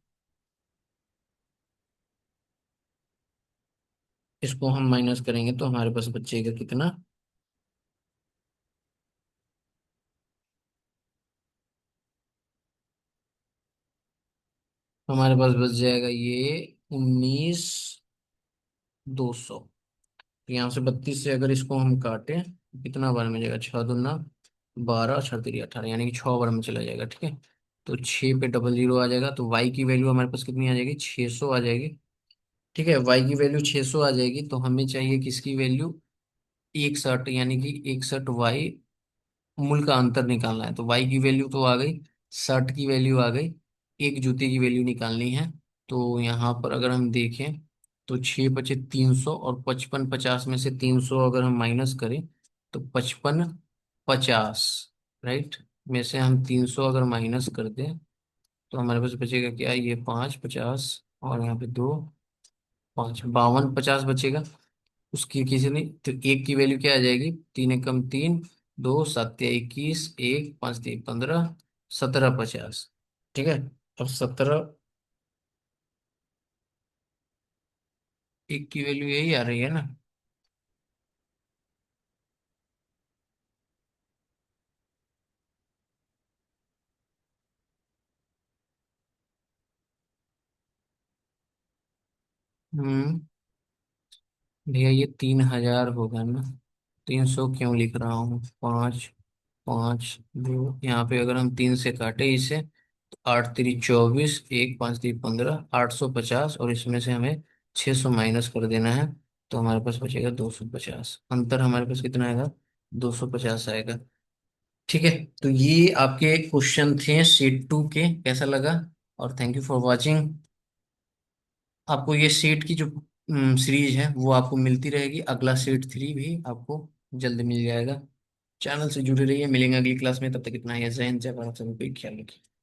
इसको हम माइनस करेंगे तो हमारे पास बचेगा कितना, हमारे पास बच जाएगा ये 19,200। यहाँ से 32 से अगर इसको हम काटें तो कितना बार में जाएगा, 6 दूना 12, 6 3 = 18, यानी कि 6 बार में चला जाएगा। ठीक है, तो 6 पे डबल जीरो आ जाएगा, तो y की वैल्यू हमारे पास कितनी आ जाएगी, 600 आ जाएगी। ठीक है, y की वैल्यू 600 आ जाएगी, तो हमें चाहिए किसकी वैल्यू, 61, यानी कि 61y, मूल का अंतर निकालना है। तो y की वैल्यू तो आ गई, शर्ट की वैल्यू आ गई, एक जूते की वैल्यू निकालनी है। तो यहाँ पर अगर हम देखें तो 6 × 5 = 300, और 55 50 में से 300 अगर हम माइनस करें तो 55 50, राइट, में से हम 300 अगर माइनस कर दें तो हमारे पास बचेगा क्या, ये 5 50, और यहाँ पे दो, पाँच, 52 50 बचेगा। उसकी किसी ने तो एक की वैल्यू क्या आ जाएगी, तीन एकम तीन, दो सात या 21, एक पाँच तीन 15, 17 50। ठीक है। अब 17, एक की वैल्यू यही आ रही है ना। हम्म। भैया ये 3000 होगा ना। 300 क्यों लिख रहा हूँ, पाँच, पाँच दो, यहाँ पे अगर हम तीन से काटे इसे तो आठ तिरी 24, एक पाँच तिरी 15, 850, और इसमें से हमें 600 माइनस कर देना है। तो हमारे पास बचेगा 250। अंतर हमारे पास कितना आएगा, 250 आएगा। ठीक है। तो ये आपके क्वेश्चन थे शीट 2 के। कैसा लगा? और थैंक यू फॉर वॉचिंग। आपको ये शीट की जो सीरीज है वो आपको मिलती रहेगी। अगला शीट 3 भी आपको जल्द मिल जाएगा। चैनल से जुड़े रहिए, मिलेंगे अगली क्लास में। तब तक इतना ही है। जय हिंद, जय भारत, सभी को ख्याल रखिए।